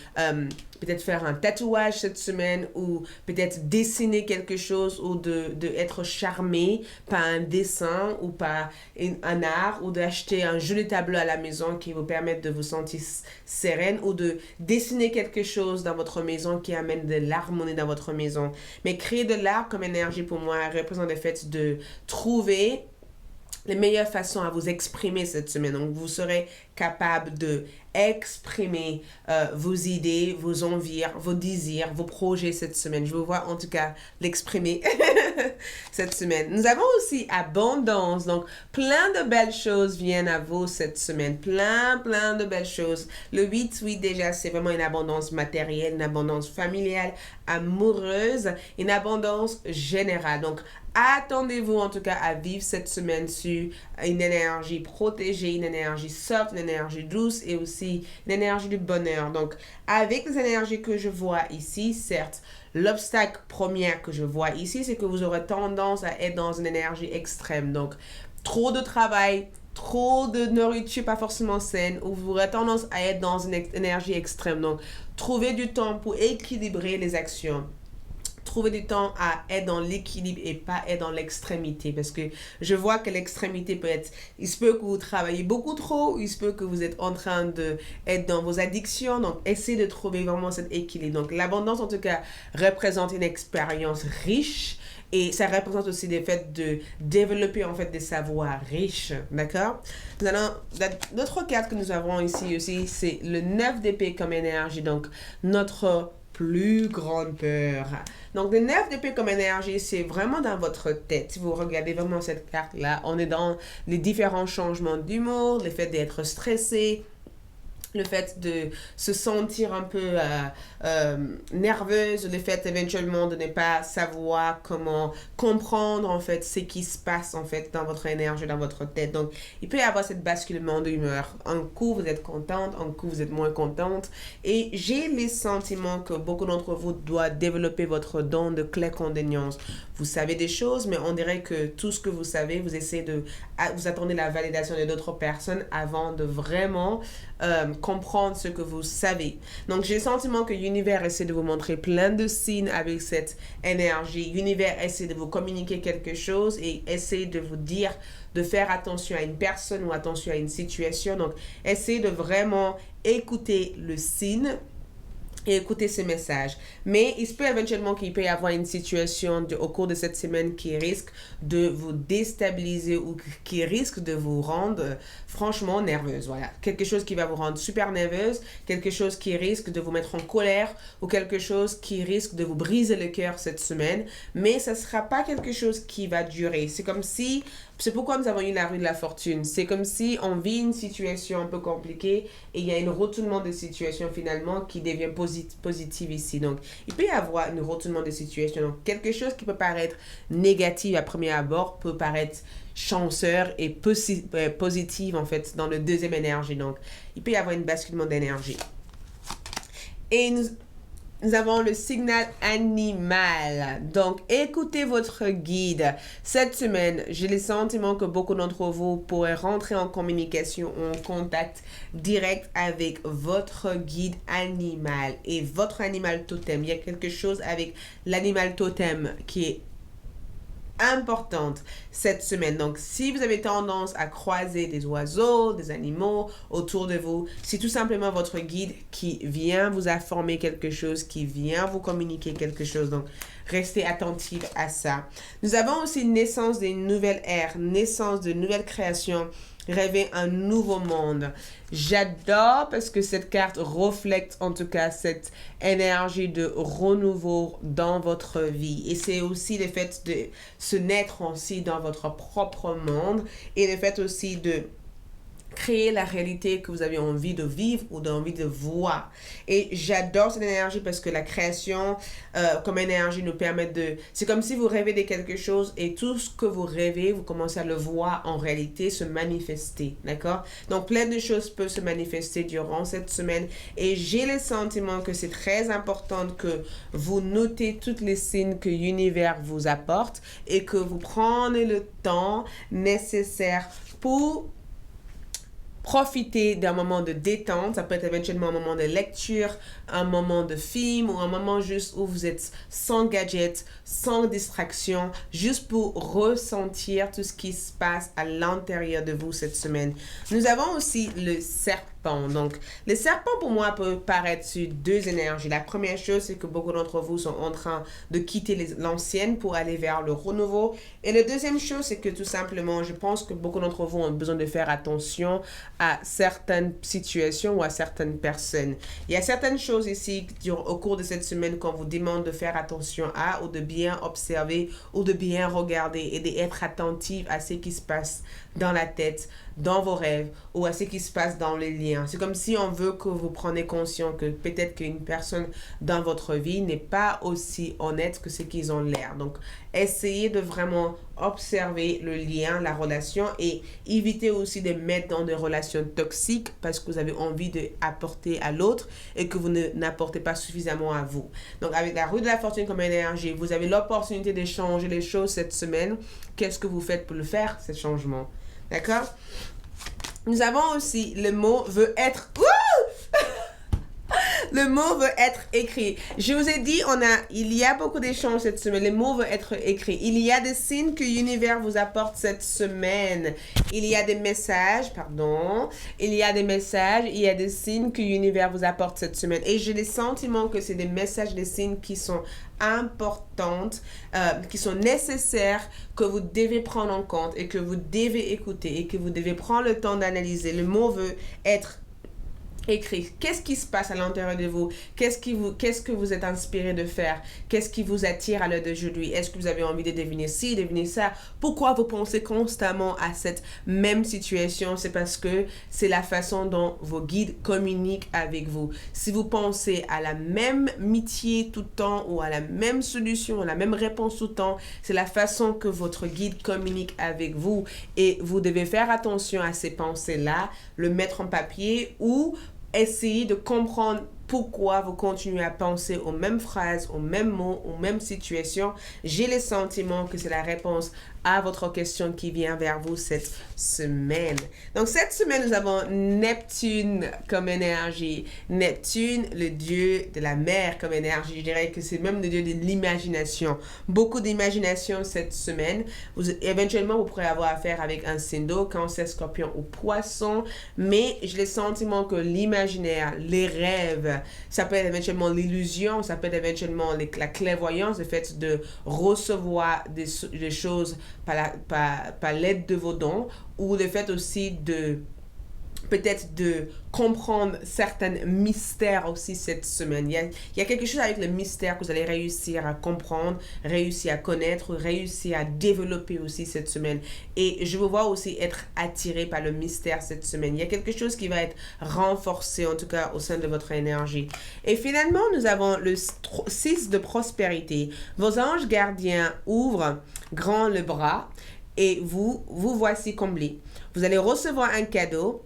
peut-être faire un tatouage cette semaine ou peut-être dessiner quelque chose ou de être charmé par un dessin ou par un art ou d'acheter un joli tableau à la maison qui vous permette de vous sentir sereine ou de dessiner quelque chose dans votre maison qui amène de l'harmonie dans votre maison. Mais créer de l'art comme énergie pour moi représente le fait de trouver les meilleures façons à vous exprimer cette semaine. Donc, vous serez capable de exprimer vos idées, vos envies, vos désirs, vos projets cette semaine. Je vous vois en tout cas l'exprimer cette semaine. Nous avons aussi abondance. Donc, plein de belles choses viennent à vous cette semaine. Plein de belles choses. Le 8, oui, déjà, c'est vraiment une abondance matérielle, une abondance familiale, amoureuse, une abondance générale. Donc, attendez-vous en tout cas à vivre cette semaine sur une énergie protégée, une énergie soft, une énergie douce et aussi une énergie du bonheur. Donc, avec les énergies que je vois ici, certes, l'obstacle premier que je vois ici, c'est que vous aurez tendance à être dans une énergie extrême. Donc, trop de travail, trop de nourriture pas forcément saine, ou vous aurez tendance à être dans une énergie extrême. Donc, trouvez du temps pour équilibrer les actions. Trouver du temps à être dans l'équilibre et pas être dans l'extrémité. Parce que je vois que l'extrémité peut être... Il se peut que vous travaillez beaucoup trop, il se peut que vous êtes en train d'être dans vos addictions. Donc, essayez de trouver vraiment cet équilibre. Donc, l'abondance, en tout cas, représente une expérience riche. Et ça représente aussi le fait de développer, en fait, des savoirs riches. D'accord? L'autre carte que nous avons ici aussi, c'est le 9 d'épée comme énergie. Donc, notre plus grande peur. Donc, le 9 d'épée comme énergie, c'est vraiment dans votre tête. Si vous regardez vraiment cette carte-là, on est dans les différents changements d'humour, le fait d'être stressé, le fait de se sentir un peu nerveuse, le fait éventuellement de ne pas savoir comment comprendre en fait ce qui se passe en fait dans votre énergie, dans votre tête. Donc, il peut y avoir cette basculement d'humeur. Un coup, vous êtes contente, un coup, vous êtes moins contente. Et j'ai les sentiments que beaucoup d'entre vous doivent développer votre don de clairvoyance. Vous savez des choses, mais on dirait que tout ce que vous savez, vous attendez la validation de d'autres personnes avant de vraiment comprendre ce que vous savez. Donc, j'ai le sentiment que l'univers essaie de vous montrer plein de signes avec cette énergie. L'univers essaie de vous communiquer quelque chose et essaie de vous dire de faire attention à une personne ou attention à une situation. Donc, essayez de vraiment écouter le signe et écouter ces messages. Mais il se peut éventuellement qu'il peut y avoir une situation au cours de cette semaine qui risque de vous déstabiliser ou qui risque de vous rendre franchement nerveuse. Voilà. Quelque chose qui va vous rendre super nerveuse, quelque chose qui risque de vous mettre en colère ou quelque chose qui risque de vous briser le cœur cette semaine. Mais ça ne sera pas quelque chose qui va durer. C'est pourquoi nous avons eu la rue de la fortune. C'est comme si on vit une situation un peu compliquée et il y a un retournement de situation finalement qui devient positive ici. Donc, il peut y avoir un retournement de situation. Donc, quelque chose qui peut paraître négatif à premier abord peut paraître chanceur et positive en fait dans le deuxième énergie. Donc, il peut y avoir un basculement d'énergie. Et nous avons le signal animal. Donc, écoutez votre guide. Cette semaine, j'ai le sentiment que beaucoup d'entre vous pourraient rentrer en communication ou en contact direct avec votre guide animal et votre animal totem. Il y a quelque chose avec l'animal totem qui est importante cette semaine. Donc, si vous avez tendance à croiser des oiseaux, des animaux autour de vous, c'est tout simplement votre guide qui vient vous informer quelque chose, qui vient vous communiquer quelque chose. Donc, restez attentifs à ça. Nous avons aussi naissance d'une nouvelle ère, naissance de nouvelles créations, rêver un nouveau monde. J'adore parce que cette carte reflète en tout cas cette énergie de renouveau dans votre vie. Et c'est aussi le fait de se naître aussi dans votre propre monde et le fait aussi de créer la réalité que vous avez envie de vivre ou d'envie de voir. Et j'adore cette énergie parce que la création comme énergie nous permet de... C'est comme si vous rêvez de quelque chose et tout ce que vous rêvez, vous commencez à le voir en réalité se manifester, d'accord? Donc, plein de choses peuvent se manifester durant cette semaine et j'ai le sentiment que c'est très important que vous notez tous les signes que l'univers vous apporte et que vous prenez le temps nécessaire pour profiter d'un moment de détente. Ça peut être éventuellement un moment de lecture, un moment de film ou un moment juste où vous êtes sans gadget, sans distraction, juste pour ressentir tout ce qui se passe à l'intérieur de vous cette semaine. Nous avons aussi le serpent. Donc, le serpent pour moi peut paraître sur deux énergies. La première chose, c'est que beaucoup d'entre vous sont en train de quitter l'ancienne pour aller vers le renouveau. Et la deuxième chose, c'est que tout simplement, je pense que beaucoup d'entre vous ont besoin de faire attention à certaines situations ou à certaines personnes. Il y a certaines choses ici au cours de cette semaine qu'on vous demande de faire attention à ou de bien observer ou de bien regarder et d'être attentif à ce qui se passe dans la tête, dans vos rêves ou à ce qui se passe dans les liens. C'est comme si on veut que vous preniez conscience que peut-être qu'une personne dans votre vie n'est pas aussi honnête que ce qu'ils ont l'air. Donc, essayez de vraiment observer le lien, la relation et évitez aussi de mettre dans des relations toxiques parce que vous avez envie d'apporter à l'autre et que vous n'apportez pas suffisamment à vous. Donc, avec la roue de la fortune comme énergie, vous avez l'opportunité de changer les choses cette semaine. Qu'est-ce que vous faites pour le faire, ce changement? D'accord? Nous avons aussi le mot veut être... Le mot veut être écrit. Je vous ai dit, il y a beaucoup d'échanges cette semaine. Le mot veut être écrit. Il y a des signes que l'univers vous apporte cette semaine. Il y a des messages, il y a des signes que l'univers vous apporte cette semaine. Et j'ai le sentiment que c'est des messages, des signes qui sont importantes, qui sont nécessaires, que vous devez prendre en compte et que vous devez écouter et que vous devez prendre le temps d'analyser. Le mot veut être écrit. Qu'est-ce qui se passe à l'intérieur de vous? Qu'est-ce que vous êtes inspiré de faire? Qu'est-ce qui vous attire à l'heure d'aujourd'hui? Est-ce que vous avez envie de deviner ci, deviner ça? Pourquoi vous pensez constamment à cette même situation? C'est parce que c'est la façon dont vos guides communiquent avec vous. Si vous pensez à la même métier tout le temps ou à la même solution, à la même réponse tout le temps, c'est la façon que votre guide communique avec vous et vous devez faire attention à ces pensées-là, le mettre en papier ou essayez de comprendre pourquoi vous continuez à penser aux mêmes phrases, aux mêmes mots, aux mêmes situations. J'ai le sentiment que c'est la réponse à votre question qui vient vers vous cette semaine. Donc, cette semaine, nous avons Neptune comme énergie. Neptune, le dieu de la mer comme énergie. Je dirais que c'est même le dieu de l'imagination. Beaucoup d'imagination cette semaine. Éventuellement, vous pourrez avoir affaire avec un signe d'eau, Cancer, Scorpion ou Poisson. Mais j'ai le sentiment que l'imaginaire, les rêves, ça peut être éventuellement l'illusion, ça peut être éventuellement la clairvoyance, le fait de recevoir des choses par l'aide de vos dons ou le fait aussi de peut-être de comprendre certains mystères aussi cette semaine. Il y a quelque chose avec le mystère que vous allez réussir à comprendre, réussir à connaître, réussir à développer aussi cette semaine. Et je vous vois aussi être attiré par le mystère cette semaine. Il y a quelque chose qui va être renforcé, en tout cas au sein de votre énergie. Et finalement, nous avons le 6 de prospérité. Vos anges gardiens ouvrent grand le bras et vous voici comblés. Vous allez recevoir un cadeau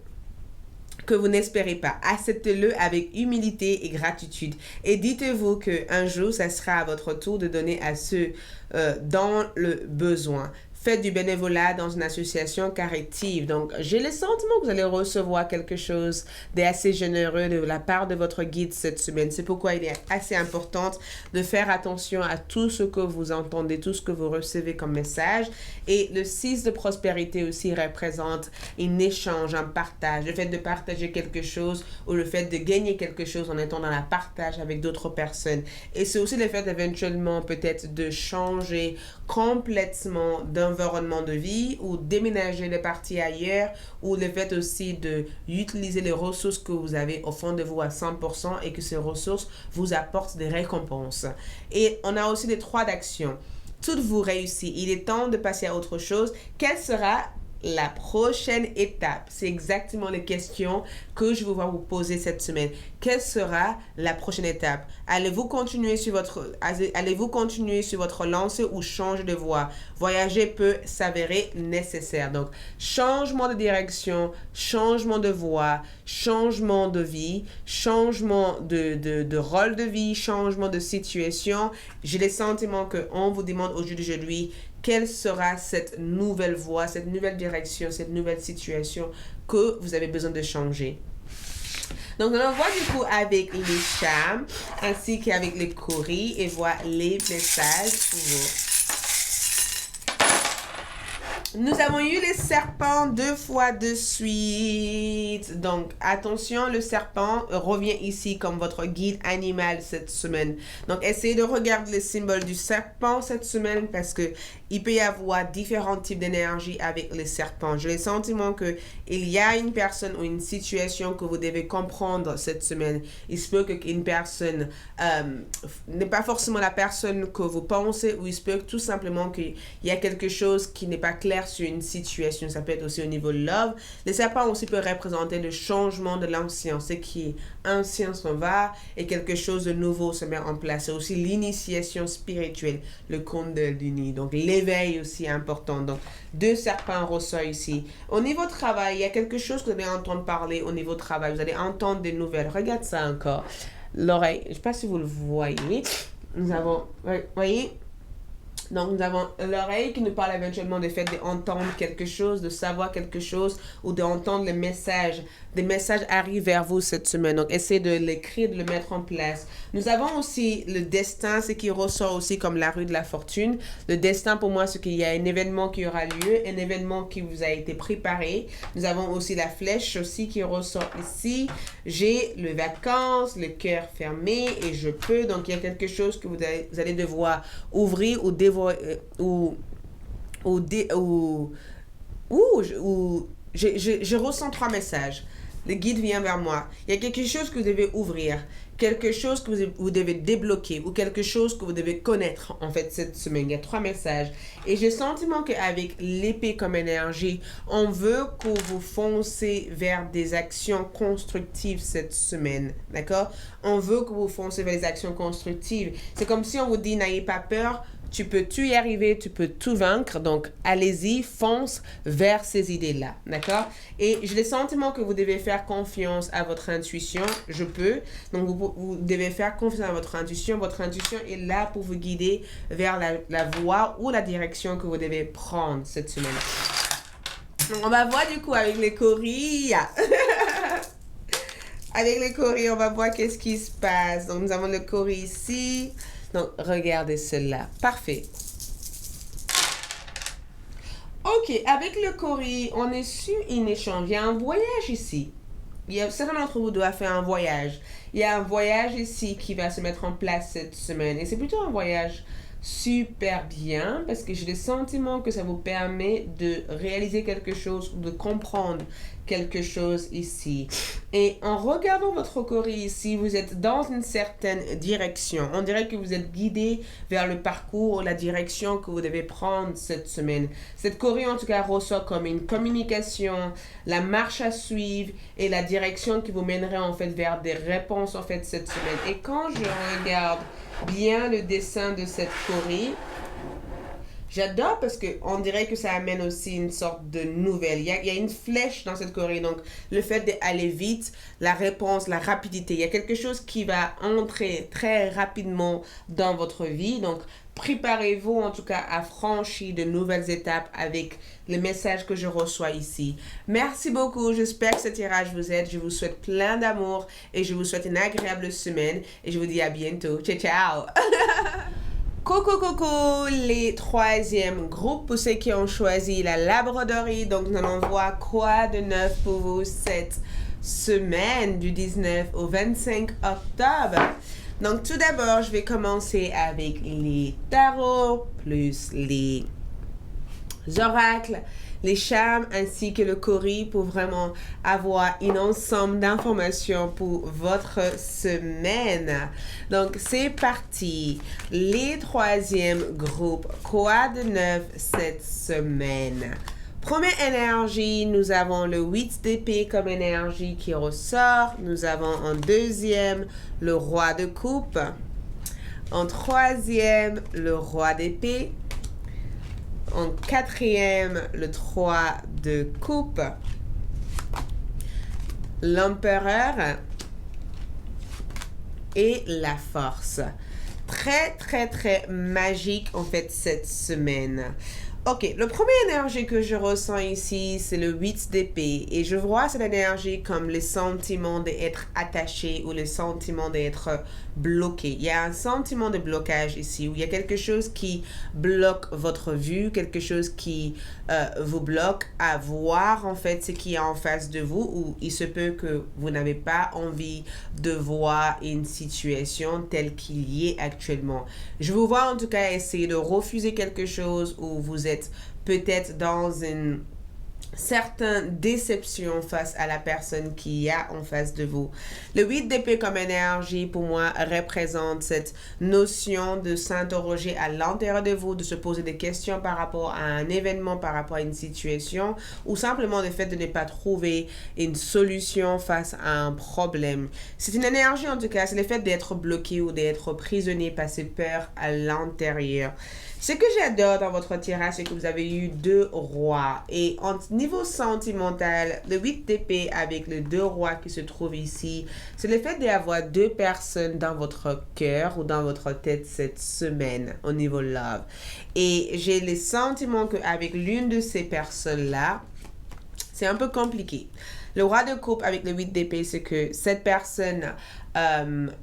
que vous n'espérez pas. Acceptez-le avec humilité et gratitude. Et dites-vous qu'un jour, ça sera à votre tour de donner à ceux dans le besoin. Faites du bénévolat dans une association caritative. Donc, j'ai le sentiment que vous allez recevoir quelque chose d'assez généreux de la part de votre guide cette semaine. C'est pourquoi il est assez important de faire attention à tout ce que vous entendez, tout ce que vous recevez comme message. Et le 6 de prospérité aussi représente un échange, un partage. Le fait de partager quelque chose ou le fait de gagner quelque chose en étant dans la partage avec d'autres personnes. Et c'est aussi le fait éventuellement peut-être de changer complètement d'environnement de vie ou déménager les parties ailleurs ou le fait aussi d'utiliser les ressources que vous avez au fond de vous à 100% et que ces ressources vous apportent des récompenses. Et on a aussi les 3 d'actions. Toutes vous réussissez. Il est temps de passer à autre chose. Quelle sera la prochaine étape? C'est exactement les questions que je vais vous poser cette semaine. Quelle sera la prochaine étape? Allez-vous continuer sur votre lancée ou changer de voie? Voyager peut s'avérer nécessaire. Donc, changement de direction, changement de voie, changement de vie, changement de rôle de vie, changement de situation. J'ai le sentiment qu'on vous demande aujourd'hui quelle sera cette nouvelle voie, cette nouvelle direction, cette nouvelle situation que vous avez besoin de changer. Donc, on va voir du coup avec les charmes ainsi qu'avec les coris et voir les messages pour vous. Nous avons eu les serpents 2 fois de suite. Donc, attention, le serpent revient ici comme votre guide animal cette semaine. Donc, essayez de regarder le symbole du serpent cette semaine parce que il peut y avoir différents types d'énergie avec les serpents. J'ai le sentiment qu'il y a une personne ou une situation que vous devez comprendre cette semaine. Il se peut qu'une personne n'est pas forcément la personne que vous pensez, ou il se peut tout simplement qu'il y a quelque chose qui n'est pas clair sur une situation. Ça peut être aussi au niveau de love. Les serpents aussi peuvent représenter le changement de l'ancien. Ce qui est ancien s'en va et quelque chose de nouveau se met en place. C'est aussi l'initiation spirituelle, le Kundalini. Donc, l'éveil aussi important. Donc, 2 serpents ressortent ici. Au niveau travail, il y a quelque chose que vous allez entendre parler au niveau travail. Vous allez entendre des nouvelles. Regarde ça encore. L'oreille, je ne sais pas si vous le voyez. Nous avons, voyez? Donc, nous avons l'oreille qui nous parle éventuellement du fait d'entendre quelque chose, de savoir quelque chose ou d'entendre les messages. Des messages arrivent vers vous cette semaine. Donc, essayez de l'écrire, de le mettre en place. Nous avons aussi le destin, ce qui ressort aussi comme la rue de la fortune. Le destin, pour moi, c'est qu'il y a un événement qui aura lieu, un événement qui vous a été préparé. Nous avons aussi la flèche aussi qui ressort ici. J'ai le vacances, le cœur fermé et je peux. Donc, il y a quelque chose que vous allez devoir ouvrir ou dévoiler je ressens 3 messages. Le guide vient vers moi. Il y a quelque chose que vous devez ouvrir, quelque chose que vous devez débloquer ou quelque chose que vous devez connaître en fait cette semaine. Il y a 3 messages. Et j'ai le sentiment qu'avec l'épée comme énergie, on veut que vous foncez vers des actions constructives cette semaine. D'accord? On veut que vous foncez vers des actions constructives. C'est comme si on vous dit, n'ayez pas peur. Tu peux tout y arriver, tu peux tout vaincre. Donc, allez-y, fonce vers ces idées-là. D'accord? Et j'ai le sentiment que vous devez faire confiance à votre intuition. Je peux. Donc, vous devez faire confiance à votre intuition. Votre intuition est là pour vous guider vers la voie ou la direction que vous devez prendre cette semaine. Donc, on va voir du coup avec les coris. Avec les coris, on va voir qu'est-ce qui se passe. Donc, nous avons le cori ici. Donc, regardez cela. Parfait. Ok, avec le cori, on est sur un échange. Il y a un voyage ici. Certains d'entre vous doivent faire un voyage. Il y a un voyage ici qui va se mettre en place cette semaine. Et c'est plutôt un voyage super bien parce que j'ai le sentiment que ça vous permet de réaliser quelque chose, de comprendre quelque chose ici. Et en regardant votre cori ici, vous êtes dans une certaine direction. On dirait que vous êtes guidé vers le parcours, la direction que vous devez prendre cette semaine. Cette cori en tout cas ressort comme une communication, la marche à suivre et la direction qui vous mènerait en fait vers des réponses en fait cette semaine. Et quand je regarde bien le dessin de cette cori, j'adore parce qu'on dirait que ça amène aussi une sorte de nouvelle. Il y a une flèche dans cette cori. Donc, le fait d'aller vite, la réponse, la rapidité. Il y a quelque chose qui va entrer très rapidement dans votre vie. Donc, préparez-vous en tout cas à franchir de nouvelles étapes avec le message que je reçois ici. Merci beaucoup. J'espère que ce tirage vous aide. Je vous souhaite plein d'amour et je vous souhaite une agréable semaine. Et je vous dis à bientôt. Ciao, ciao! Coucou, les 3e groupes pour ceux qui ont choisi la Labradorie. Donc, nous allons voir quoi de neuf pour vous cette semaine du 19 au 25 octobre. Donc, tout d'abord, je vais commencer avec les tarots plus les oracles, les charmes ainsi que le cori pour vraiment avoir un ensemble d'informations pour votre semaine. Donc, c'est parti. Les 3e groupes, quoi de neuf cette semaine? Première énergie, nous avons le 8 d'épée comme énergie qui ressort. Nous avons en deuxième le roi de coupe. En troisième, le roi d'épée. En quatrième, le 3 de coupe. L'empereur. Et la force. Très, très, très magique en fait cette semaine. Ok, le premier énergie que je ressens ici, c'est le 8 d'épée. Et je vois cette énergie comme le sentiment d'être attaché ou le sentiment d'être bloqué. Il y a un sentiment de blocage ici, où il y a quelque chose qui bloque votre vue, quelque chose qui vous bloque à voir en fait ce qui est en face de vous, ou il se peut que vous n'avez pas envie de voir une situation telle qu'il y est actuellement. Je vous vois en tout cas essayer de refuser quelque chose, ou vous êtes peut-être dans une certaine déception face à la personne qui y a en face de vous. Le 8 d'épée comme énergie, pour moi, représente cette notion de s'interroger à l'intérieur de vous, de se poser des questions par rapport à un événement, par rapport à une situation, ou simplement le fait de ne pas trouver une solution face à un problème. C'est une énergie, en tout cas, c'est le fait d'être bloqué ou d'être prisonnier par ses peurs à l'intérieur. Ce que j'adore dans votre tirage, c'est que vous avez eu 2 rois. Et en niveau sentimental, le 8 d'épée avec le 2 rois qui se trouvent ici, c'est le fait d'avoir 2 personnes dans votre cœur ou dans votre tête cette semaine au niveau love. Et j'ai le sentiment qu'avec l'une de ces personnes-là, c'est un peu compliqué. Le roi de coupe avec le 8 d'épée, c'est que cette personne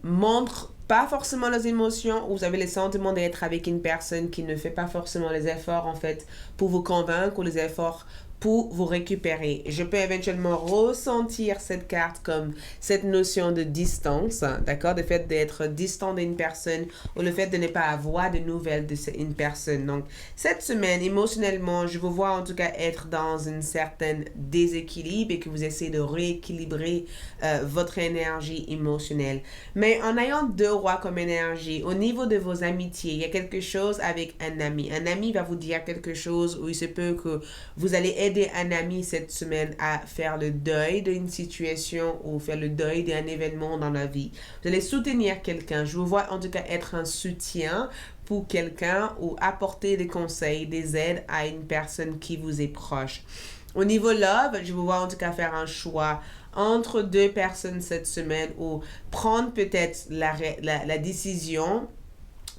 montre pas forcément les émotions, ou vous avez le sentiment d'être avec une personne qui ne fait pas forcément les efforts en fait pour vous convaincre, ou les efforts pour vous récupérer. Je peux éventuellement ressentir cette carte comme cette notion de distance, d'accord? Le fait d'être distant d'une personne, ou le fait de ne pas avoir de nouvelles d'une personne. Donc, cette semaine, émotionnellement, je vous vois en tout cas être dans une certaine déséquilibre, et que vous essayez de rééquilibrer votre énergie émotionnelle. Mais en ayant 2 rois comme énergie, au niveau de vos amitiés, il y a quelque chose avec un ami. Un ami va vous dire quelque chose, où il se peut que vous allez aider un ami cette semaine à faire le deuil d'une situation, ou faire le deuil d'un événement dans la vie. Vous allez soutenir quelqu'un. Je vous vois en tout cas être un soutien pour quelqu'un, ou apporter des conseils, des aides à une personne qui vous est proche. Au niveau love, je vous vois en tout cas faire un choix entre 2 personnes cette semaine, ou prendre peut-être la décision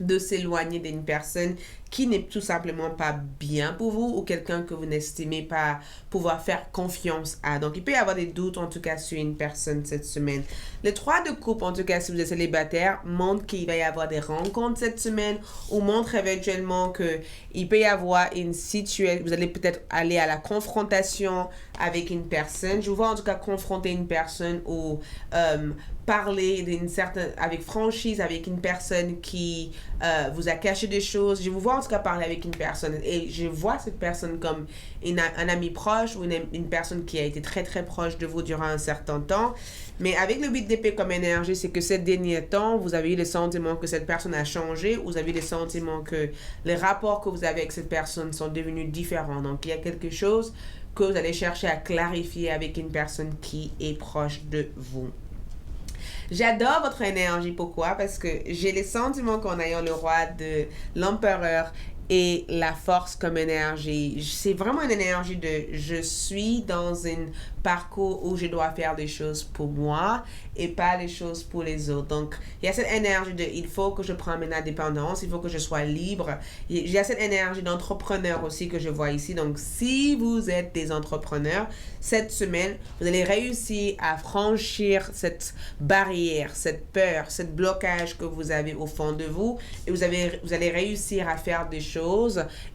de s'éloigner d'une personne qui n'est tout simplement pas bien pour vous, ou quelqu'un que vous n'estimez pas pouvoir faire confiance à. Donc, il peut y avoir des doutes, en tout cas, sur une personne cette semaine. Le 3 de coupe, en tout cas, si vous êtes célibataire, montre qu'il va y avoir des rencontres cette semaine, ou montre éventuellement qu'il peut y avoir une situation, vous allez peut-être aller à la confrontation avec une personne. Je vous vois en tout cas confronter une personne, ou parler avec franchise avec une personne qui vous a caché des choses. Je vous vois en tout cas parler avec une personne, et je vois cette personne comme un ami proche, ou une personne qui a été très très proche de vous durant un certain temps. Mais avec le 8 d'épée comme énergie, c'est que ces derniers temps, vous avez eu le sentiment que cette personne a changé, ou vous avez eu le sentiment que les rapports que vous avez avec cette personne sont devenus différents. Donc, il y a quelque chose que vous allez chercher à clarifier avec une personne qui est proche de vous. J'adore votre énergie. Pourquoi? Parce que j'ai le sentiment qu'en ayant le roi de l'empereur et la force comme énergie, c'est vraiment une énergie de je suis dans un parcours où je dois faire des choses pour moi et pas les choses pour les autres. Donc, il y a cette énergie de il faut que je prenne mon indépendance, il faut que je sois libre. Il y a cette énergie d'entrepreneur aussi que je vois ici. Donc, si vous êtes des entrepreneurs, cette semaine, vous allez réussir à franchir cette barrière, cette peur, ce blocage que vous avez au fond de vous, et vous allez réussir à faire des choses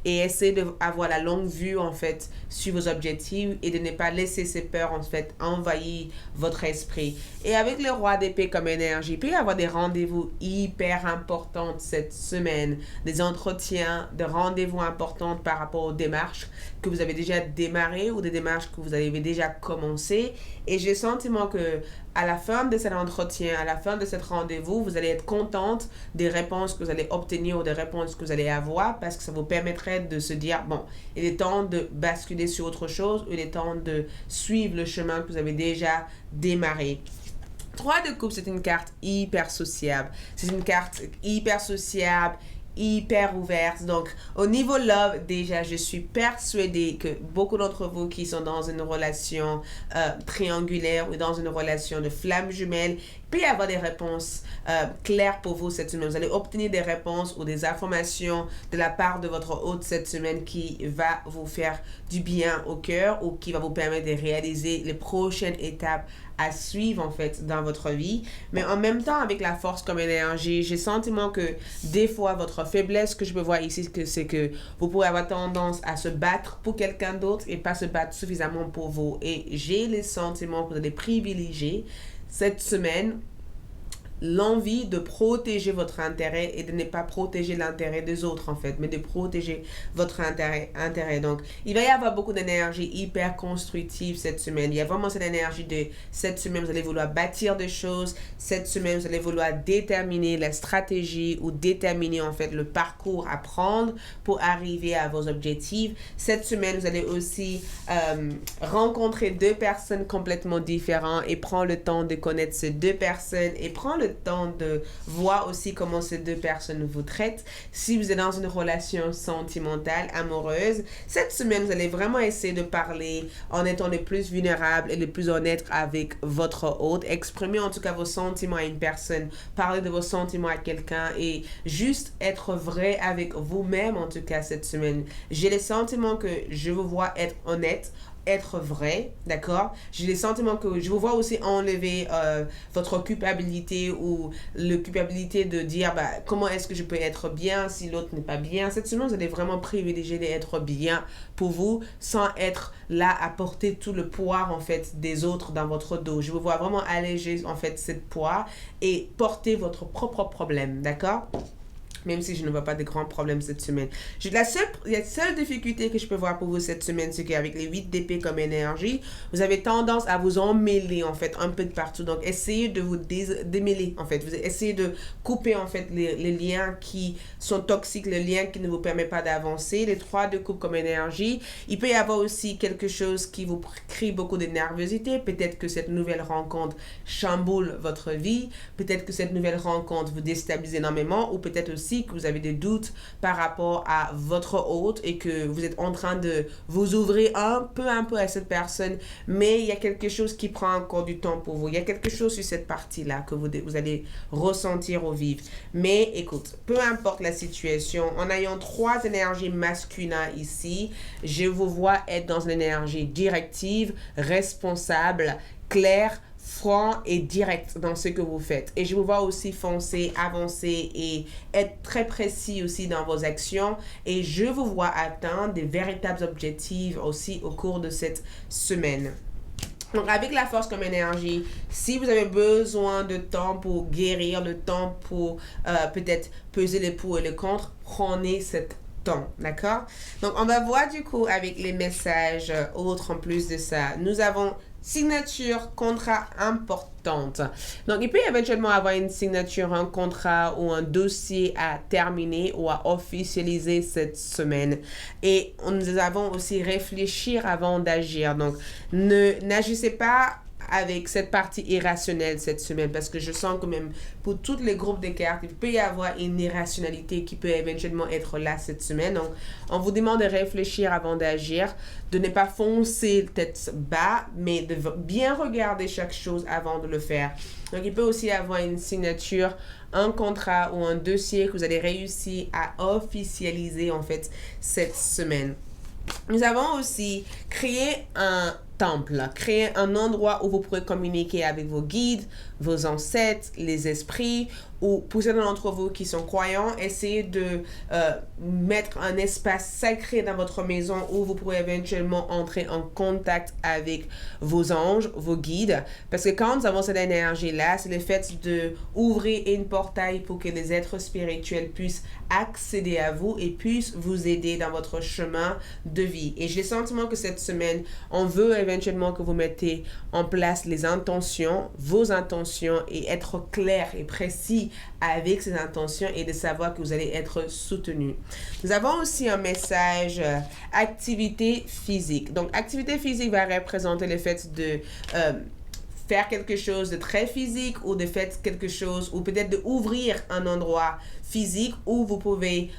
et essayer d'avoir la longue vue en fait sur vos objectifs, et de ne pas laisser ces peurs en fait envahir votre esprit. Et avec le roi d'épée comme énergie, il peut y avoir des rendez-vous hyper importants cette semaine, des entretiens, des rendez-vous importants par rapport aux démarches que vous avez déjà démarrées, ou des démarches que vous avez déjà commencées. Et j'ai le sentiment que à la fin de cet entretien, à la fin de cet rendez-vous, vous allez être contente des réponses que vous allez obtenir ou des réponses que vous allez avoir parce que ça vous permettrait de se dire, bon, il est temps de basculer sur autre chose ou il est temps de suivre le chemin que vous avez déjà démarré. 3 de coupe, c'est une carte hyper sociable. C'est une carte hyper sociable, hyper ouverte. Donc, au niveau love, déjà, je suis persuadée que beaucoup d'entre vous qui sont dans une relation triangulaire ou dans une relation de flamme jumelle, il peut y avoir des réponses claires pour vous cette semaine. Vous allez obtenir des réponses ou des informations de la part de votre hôte cette semaine qui va vous faire du bien au cœur ou qui va vous permettre de réaliser les prochaines étapes à suivre en fait dans votre vie. Mais en même temps, avec la force comme énergie, j'ai le sentiment que des fois, votre faiblesse que je peux voir ici, c'est que vous pourrez avoir tendance à se battre pour quelqu'un d'autre et pas se battre suffisamment pour vous. Et j'ai le sentiment que vous allez privilégier cette semaine l'envie de protéger votre intérêt et de ne pas protéger l'intérêt des autres en fait, mais de protéger votre intérêt. Donc, il va y avoir beaucoup d'énergie hyper constructive cette semaine. Il y a vraiment cette énergie de cette semaine, vous allez vouloir bâtir des choses. Cette semaine, vous allez vouloir déterminer la stratégie ou déterminer en fait le parcours à prendre pour arriver à vos objectifs. Cette semaine, vous allez aussi rencontrer 2 personnes complètement différentes et prendre le temps de connaître ces 2 personnes et prendre le temps de voir aussi comment ces 2 personnes vous traitent. Si vous êtes dans une relation sentimentale, amoureuse, cette semaine, vous allez vraiment essayer de parler en étant le plus vulnérable et le plus honnête avec votre hôte. Exprimer en tout cas vos sentiments à une personne, parler de vos sentiments à quelqu'un et juste être vrai avec vous-même en tout cas cette semaine. J'ai le sentiment que je vous vois être honnête, être vrai, d'accord? J'ai le sentiment que je vous vois aussi enlever votre culpabilité ou le culpabilité de dire comment est-ce que je peux être bien si l'autre n'est pas bien. Cette semaine, vous allez vraiment privilégier d'être bien pour vous sans être là à porter tout le poids en fait des autres dans votre dos. Je vous vois vraiment alléger en fait cette poids et porter votre propre problème, d'accord? Même si je ne vois pas de grands problèmes cette semaine. La seule difficulté que je peux voir pour vous cette semaine, c'est qu'avec les 8 d'épée comme énergie, vous avez tendance à vous emmêler en fait un peu de partout. Donc, essayez de vous démêler en fait. Vous essayez de couper en fait les liens qui sont toxiques, les liens qui ne vous permettent pas d'avancer. Les 3 de coupe comme énergie. Il peut y avoir aussi quelque chose qui vous crée beaucoup de nervosité. Peut-être que cette nouvelle rencontre chamboule votre vie. Peut-être que cette nouvelle rencontre vous déstabilise énormément ou peut-être aussi que vous avez des doutes par rapport à votre hôte et que vous êtes en train de vous ouvrir un peu à cette personne, mais il y a quelque chose qui prend encore du temps pour vous. Il y a quelque chose sur cette partie-là que vous allez ressentir au vif. Mais écoute, peu importe la situation, en ayant 3 énergies masculines ici, je vous vois être dans une énergie directive, responsable, claire, franc et direct dans ce que vous faites. Et je vous vois aussi foncer, avancer et être très précis aussi dans vos actions. Et je vous vois atteindre des véritables objectifs aussi au cours de cette semaine. Donc, avec la force comme énergie, si vous avez besoin de temps pour guérir, le temps pour peut-être peser les pour et les contre, prenez cette temps, d'accord? Donc, on va voir du coup avec les messages autres en plus de ça. Nous avons signature, contrat importante. Donc, il peut éventuellement avoir une signature, un contrat ou un dossier à terminer ou à officialiser cette semaine. Et nous avons aussi réfléchir avant d'agir. Donc, n'agissez pas avec cette partie irrationnelle cette semaine parce que je sens que même pour tous les groupes de cartes, il peut y avoir une irrationalité qui peut éventuellement être là cette semaine. Donc, on vous demande de réfléchir avant d'agir, de ne pas foncer tête bas, mais de bien regarder chaque chose avant de le faire. Donc, il peut aussi y avoir une signature, un contrat ou un dossier que vous allez réussir à officialiser en fait cette semaine. Nous avons aussi créé un temple, créer un endroit où vous pourrez communiquer avec vos guides, vos ancêtres, les esprits, ou pour certains d'entre vous qui sont croyants, essayez de mettre un espace sacré dans votre maison où vous pourrez éventuellement entrer en contact avec vos anges, vos guides. Parce que quand nous avons cette énergie-là, c'est le fait d'ouvrir une portail pour que les êtres spirituels puissent accéder à vous et puissent vous aider dans votre chemin de vie. Et j'ai le sentiment que cette semaine, on veut éventuellement que vous mettez en place les intentions, vos intentions, et être clair et précis avec ces intentions et de savoir que vous allez être soutenu. Nous avons aussi un message activité physique. Donc, activité physique va représenter le fait de faire quelque chose de très physique ou de faire quelque chose ou peut-être d'ouvrir un endroit physique où vous pouvez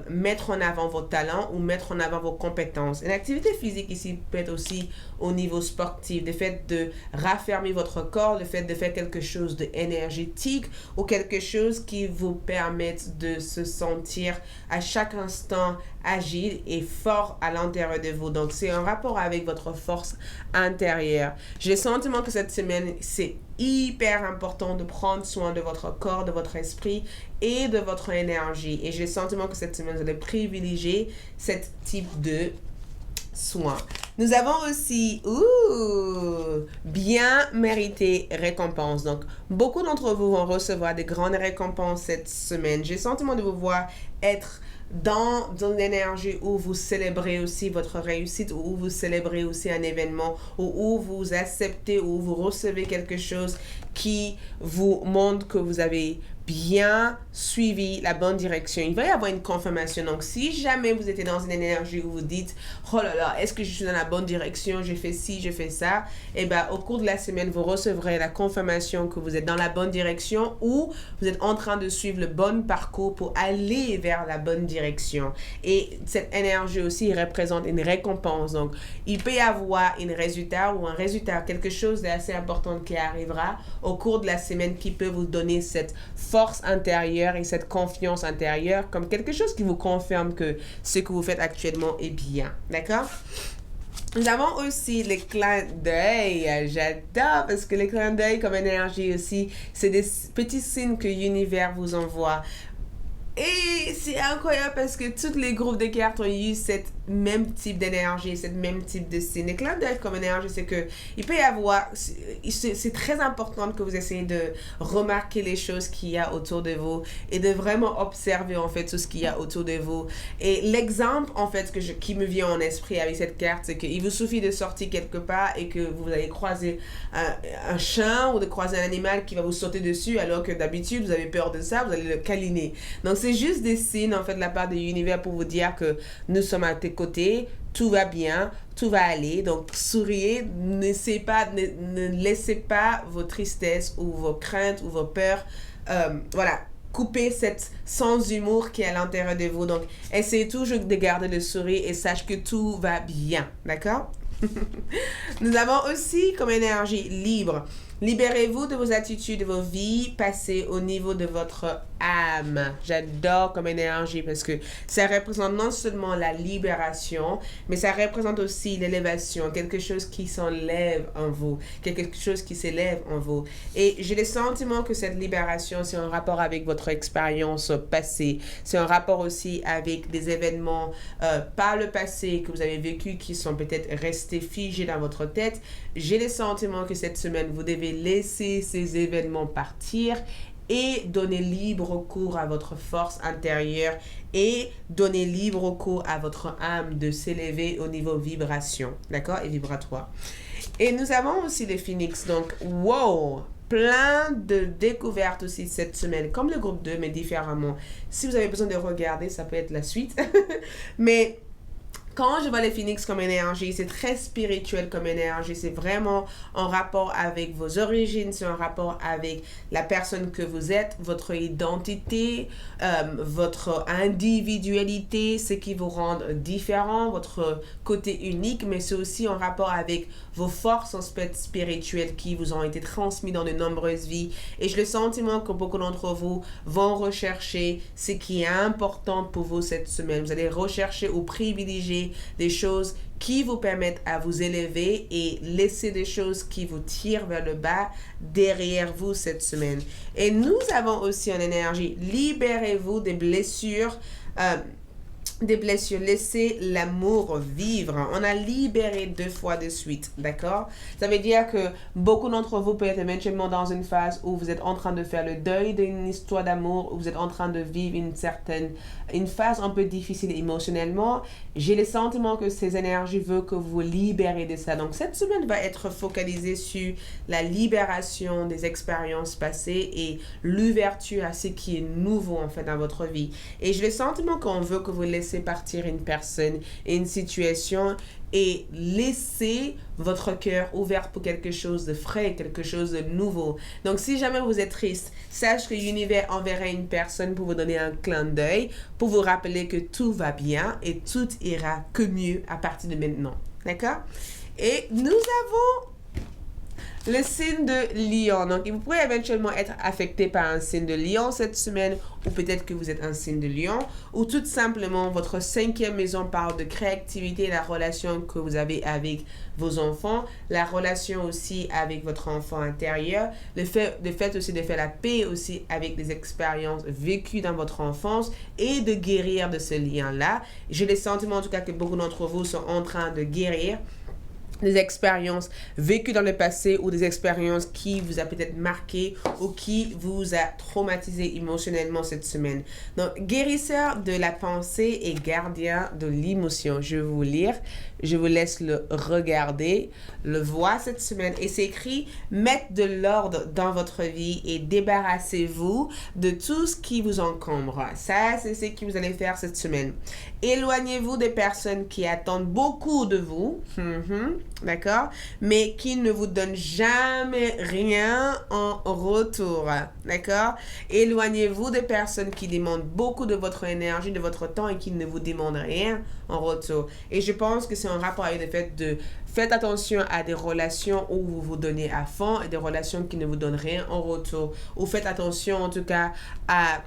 mettre en avant vos talents ou mettre en avant vos compétences. Une activité physique ici peut être aussi au niveau sportif, le fait de raffermir votre corps, le fait de faire quelque chose d'énergétique ou quelque chose qui vous permette de se sentir à chaque instant agile et fort à l'intérieur de vous. Donc, c'est un rapport avec votre force intérieure. J'ai le sentiment que cette semaine, c'est hyper important de prendre soin de votre corps, de votre esprit et de votre énergie. Et j'ai le sentiment que cette semaine, vous allez privilégier ce type de soins. Nous avons aussi bien mérité récompense. Donc, beaucoup d'entre vous vont recevoir des grandes récompenses cette semaine. J'ai le sentiment de vous voir être dans une énergie où vous célébrez aussi votre réussite, où vous célébrez aussi un événement, où vous acceptez, où vous recevez quelque chose qui vous montre que vous avez bien suivi la bonne direction. Il va y avoir une confirmation. Donc, si jamais vous êtes dans une énergie où vous dites « Oh là là, est-ce que je suis dans la bonne direction? J'ai fait ci, j'ai fait ça. » Et bien, au cours de la semaine, vous recevrez la confirmation que vous êtes dans la bonne direction ou vous êtes en train de suivre le bon parcours pour aller vers la bonne direction. Et cette énergie aussi représente une récompense. Donc, il peut y avoir un résultat, quelque chose d'assez important qui arrivera au cours de la semaine qui peut vous donner cette force intérieure et cette confiance intérieure comme quelque chose qui vous confirme que ce que vous faites actuellement est bien. D'accord? Nous avons aussi les clins d'œil. J'adore parce que les clins d'œil comme énergie aussi, c'est des petits signes que l'univers vous envoie. Et c'est incroyable parce que tous les groupes de cartes ont eu cette même type d'énergie, cette même type de signe. Les clins d'œil comme énergie, c'est que il peut y avoir, c'est très important que vous essayez de remarquer les choses qu'il y a autour de vous et de vraiment observer en fait tout ce qu'il y a autour de vous. Et l'exemple en fait qui me vient en esprit avec cette carte, c'est qu'il vous suffit de sortir quelque part et que vous allez croiser un chien ou de croiser un animal qui va vous sauter dessus alors que d'habitude vous avez peur de ça, vous allez le câliner. Donc c'est juste des signes en fait de la part de l'univers pour vous dire que nous sommes à tes côtés, tout va bien, tout va aller. Donc souriez, ne laissez pas vos tristesses ou vos craintes ou vos peurs, couper cette sens d'humour qui est à l'intérieur de vous. Donc essayez toujours de garder le sourire et sache que tout va bien, d'accord? Nous avons aussi comme énergie libre. Libérez-vous de vos attitudes, de vos vies passées au niveau de votre âme. J'adore comme énergie parce que ça représente non seulement la libération, mais ça représente aussi l'élévation, quelque chose qui s'enlève en vous, quelque chose qui s'élève en vous. Et j'ai le sentiment que cette libération, c'est un rapport avec votre expérience passée. C'est un rapport aussi avec des événements par le passé que vous avez vécu qui sont peut-être restés figés dans votre tête. J'ai le sentiment que cette semaine, vous devez laisser ces événements partir et donner libre cours à votre force intérieure et donner libre cours à votre âme de s'élever au niveau vibration, d'accord, et vibratoire. Et nous avons aussi les phoenix, donc wow, plein de découvertes aussi cette semaine, comme le groupe 2, mais différemment. Si vous avez besoin de regarder, ça peut être la suite. Mais quand je vois les phoenix comme énergie, c'est très spirituel comme énergie. C'est vraiment en rapport avec vos origines, c'est en rapport avec la personne que vous êtes, votre identité, votre individualité, ce qui vous rend différent, votre côté unique, mais c'est aussi en rapport avec vos forces spirituelles qui vous ont été transmises dans de nombreuses vies. Et j'ai le sentiment que beaucoup d'entre vous vont rechercher ce qui est important pour vous cette semaine. Vous allez rechercher ou privilégier des choses qui vous permettent à vous élever et laisser des choses qui vous tirent vers le bas derrière vous cette semaine. Et nous avons aussi en énergie, libérez-vous des blessures des blessures. Laissez l'amour vivre. On a libéré 2 fois de suite, d'accord? Ça veut dire que beaucoup d'entre vous peut être éventuellement dans une phase où vous êtes en train de faire le deuil d'une histoire d'amour, où vous êtes en train de vivre une phase un peu difficile émotionnellement. J'ai le sentiment que ces énergies veulent que vous libérez de ça. Donc cette semaine va être focalisée sur la libération des expériences passées et l'ouverture à ce qui est nouveau en fait dans votre vie. Et j'ai le sentiment qu'on veut que vous laissez partir une personne et une situation et laissez votre cœur ouvert pour quelque chose de frais, quelque chose de nouveau. Donc, si jamais vous êtes triste, sache que l'univers enverra une personne pour vous donner un clin d'œil, pour vous rappeler que tout va bien et tout ira que mieux à partir de maintenant. D'accord? Et nous avons le signe de Lion. Donc, vous pouvez éventuellement être affecté par un signe de Lion cette semaine, ou peut-être que vous êtes un signe de Lion, ou tout simplement votre 5e maison parle de créativité, la relation que vous avez avec vos enfants, la relation aussi avec votre enfant intérieur, le fait aussi de faire la paix aussi avec des expériences vécues dans votre enfance et de guérir de ce lien-là. J'ai le sentiment en tout cas que beaucoup d'entre vous sont en train de guérir des expériences vécues dans le passé ou des expériences qui vous a peut-être marqué ou qui vous a traumatisé émotionnellement cette semaine. Donc, guérisseur de la pensée et gardien de l'émotion. Je vais vous lire, je vous laisse le regarder, le voir cette semaine. Et c'est écrit, mettez de l'ordre dans votre vie et débarrassez-vous de tout ce qui vous encombre. Ça, c'est ce que vous allez faire cette semaine. Éloignez-vous des personnes qui attendent beaucoup de vous. D'accord? Mais qui ne vous donne jamais rien en retour. D'accord? Éloignez-vous des personnes qui demandent beaucoup de votre énergie, de votre temps et qui ne vous demandent rien en retour. Et je pense que c'est un rapport avec le fait de faites attention à des relations où vous vous donnez à fond et des relations qui ne vous donnent rien en retour. Ou faites attention en tout cas à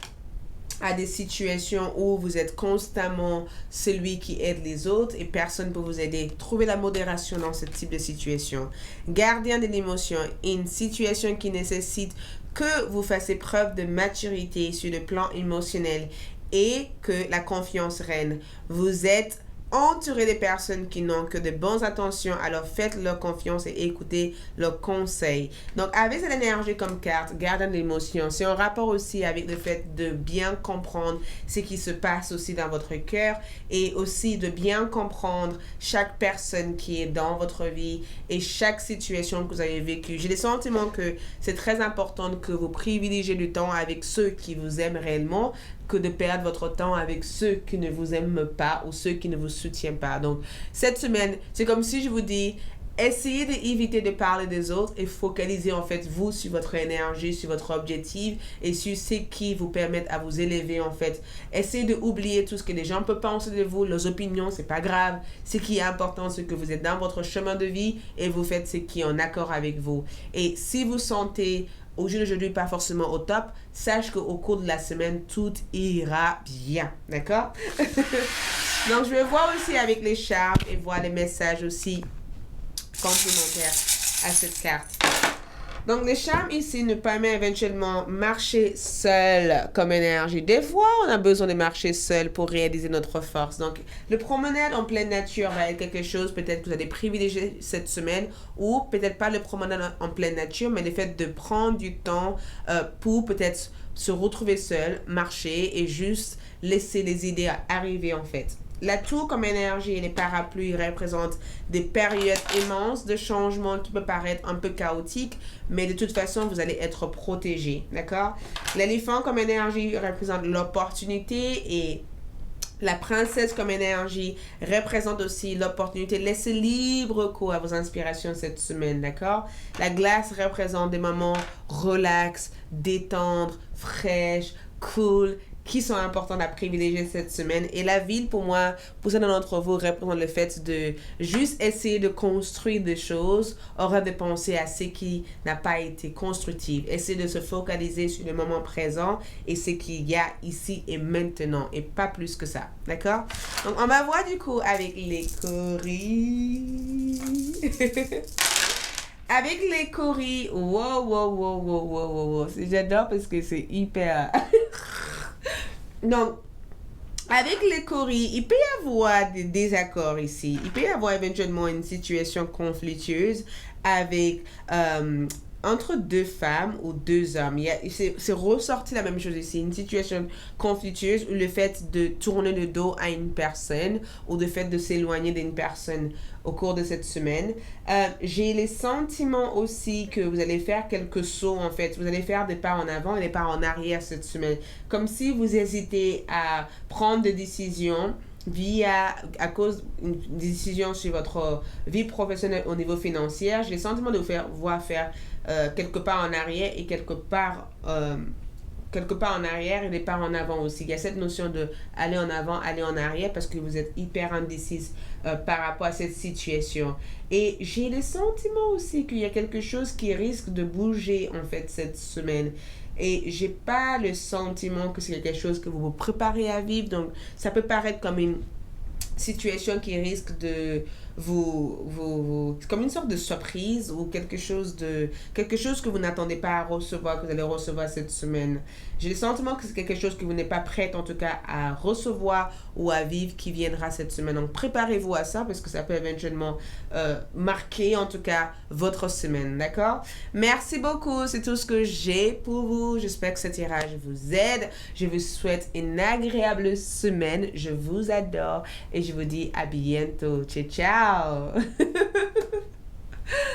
des situations où vous êtes constamment celui qui aide les autres et personne peut vous aider. Trouvez la modération dans ce type de situation. Gardien de l'émotion, une situation qui nécessite que vous fassiez preuve de maturité sur le plan émotionnel et que la confiance règne. Vous êtes entouré des personnes qui n'ont que de bonnes intentions, alors faites leur confiance et écoutez leurs conseils. Donc, avec cette énergie comme carte, gardant l'émotion, c'est un rapport aussi avec le fait de bien comprendre ce qui se passe aussi dans votre cœur et aussi de bien comprendre chaque personne qui est dans votre vie et chaque situation que vous avez vécue. J'ai le sentiment que c'est très important que vous privilégiez du temps avec ceux qui vous aiment réellement que de perdre votre temps avec ceux qui ne vous aiment pas ou ceux qui ne vous soutiennent pas. Donc, cette semaine, c'est comme si je vous dis, essayez d'éviter de parler des autres et focalisez en fait vous sur votre énergie, sur votre objectif et sur ce qui vous permet à vous élever en fait. Essayez d'oublier tout ce que les gens peuvent penser de vous, leurs opinions, c'est pas grave. Ce qui est important, c'est que vous êtes dans votre chemin de vie et vous faites ce qui est en accord avec vous. Et si vous sentez au jour d'aujourd'hui pas forcément au top, sache qu'au cours de la semaine, tout ira bien. D'accord? Donc, je vais voir aussi avec les charmes et voir les messages aussi complémentaires à cette carte. Donc, les charmes ici nous permettent éventuellement marcher seul comme énergie. Des fois, on a besoin de marcher seul pour réaliser notre force. Donc, le promenade en pleine nature va être quelque chose peut-être que vous allez privilégier cette semaine ou peut-être pas le promenade en pleine nature, mais le fait de prendre du temps pour peut-être se retrouver seul, marcher et juste laisser les idées arriver en fait. La tour comme énergie et les parapluies représentent des périodes immenses de changement qui peuvent paraître un peu chaotiques, mais de toute façon, vous allez être protégé, d'accord? L'éléphant comme énergie représente l'opportunité et la princesse comme énergie représente aussi l'opportunité. Laissez libre cours à vos inspirations cette semaine, d'accord? La glace représente des moments relax, détendre, fraîches, cool, qui sont importants à privilégier cette semaine. Et la ville, pour moi, pour certains d'entre vous, représente le fait de juste essayer de construire des choses, aura de penser à ce qui n'a pas été constructif. Essayez de se focaliser sur le moment présent et ce qu'il y a ici et maintenant, et pas plus que ça. D'accord? Donc, on va voir du coup avec les coris. Avec les coris, wow. J'adore parce que c'est hyper... Donc, Avec les coris, il peut y avoir des désaccords ici. Il peut y avoir éventuellement une situation conflictueuse avec entre deux femmes ou deux hommes. C'est ressorti la même chose ici. Une situation conflictueuse ou le fait de tourner le dos à une personne ou le fait de s'éloigner d'une personne au cours de cette semaine. J'ai les sentiments aussi que vous allez faire quelques sauts en fait. Vous allez faire des pas en avant et des pas en arrière cette semaine. Comme si vous hésitez à prendre des décisions à cause d'une décision sur votre vie professionnelle au niveau financier. J'ai le sentiment de vous voir faire quelque part en arrière et quelque part en arrière et des pas en avant aussi. Il y a cette notion de aller en avant, aller en arrière parce que vous êtes hyper indécise par rapport à cette situation. Et j'ai le sentiment aussi qu'il y a quelque chose qui risque de bouger en fait cette semaine. Et j'ai pas le sentiment que c'est quelque chose que vous vous préparez à vivre. Donc, ça peut paraître comme une situation qui risque de c'est comme une sorte de surprise ou quelque chose que vous n'attendez pas à recevoir, que vous allez recevoir cette semaine. J'ai le sentiment que c'est quelque chose que vous n'êtes pas prête en tout cas à recevoir ou à vivre qui viendra cette semaine. Donc préparez-vous à ça parce que ça peut éventuellement marquer en tout cas votre semaine, d'accord? Merci beaucoup, c'est tout ce que j'ai pour vous. J'espère que ce tirage vous aide. Je vous souhaite une agréable semaine. Je vous adore et je vous dis à bientôt. Ciao, ciao!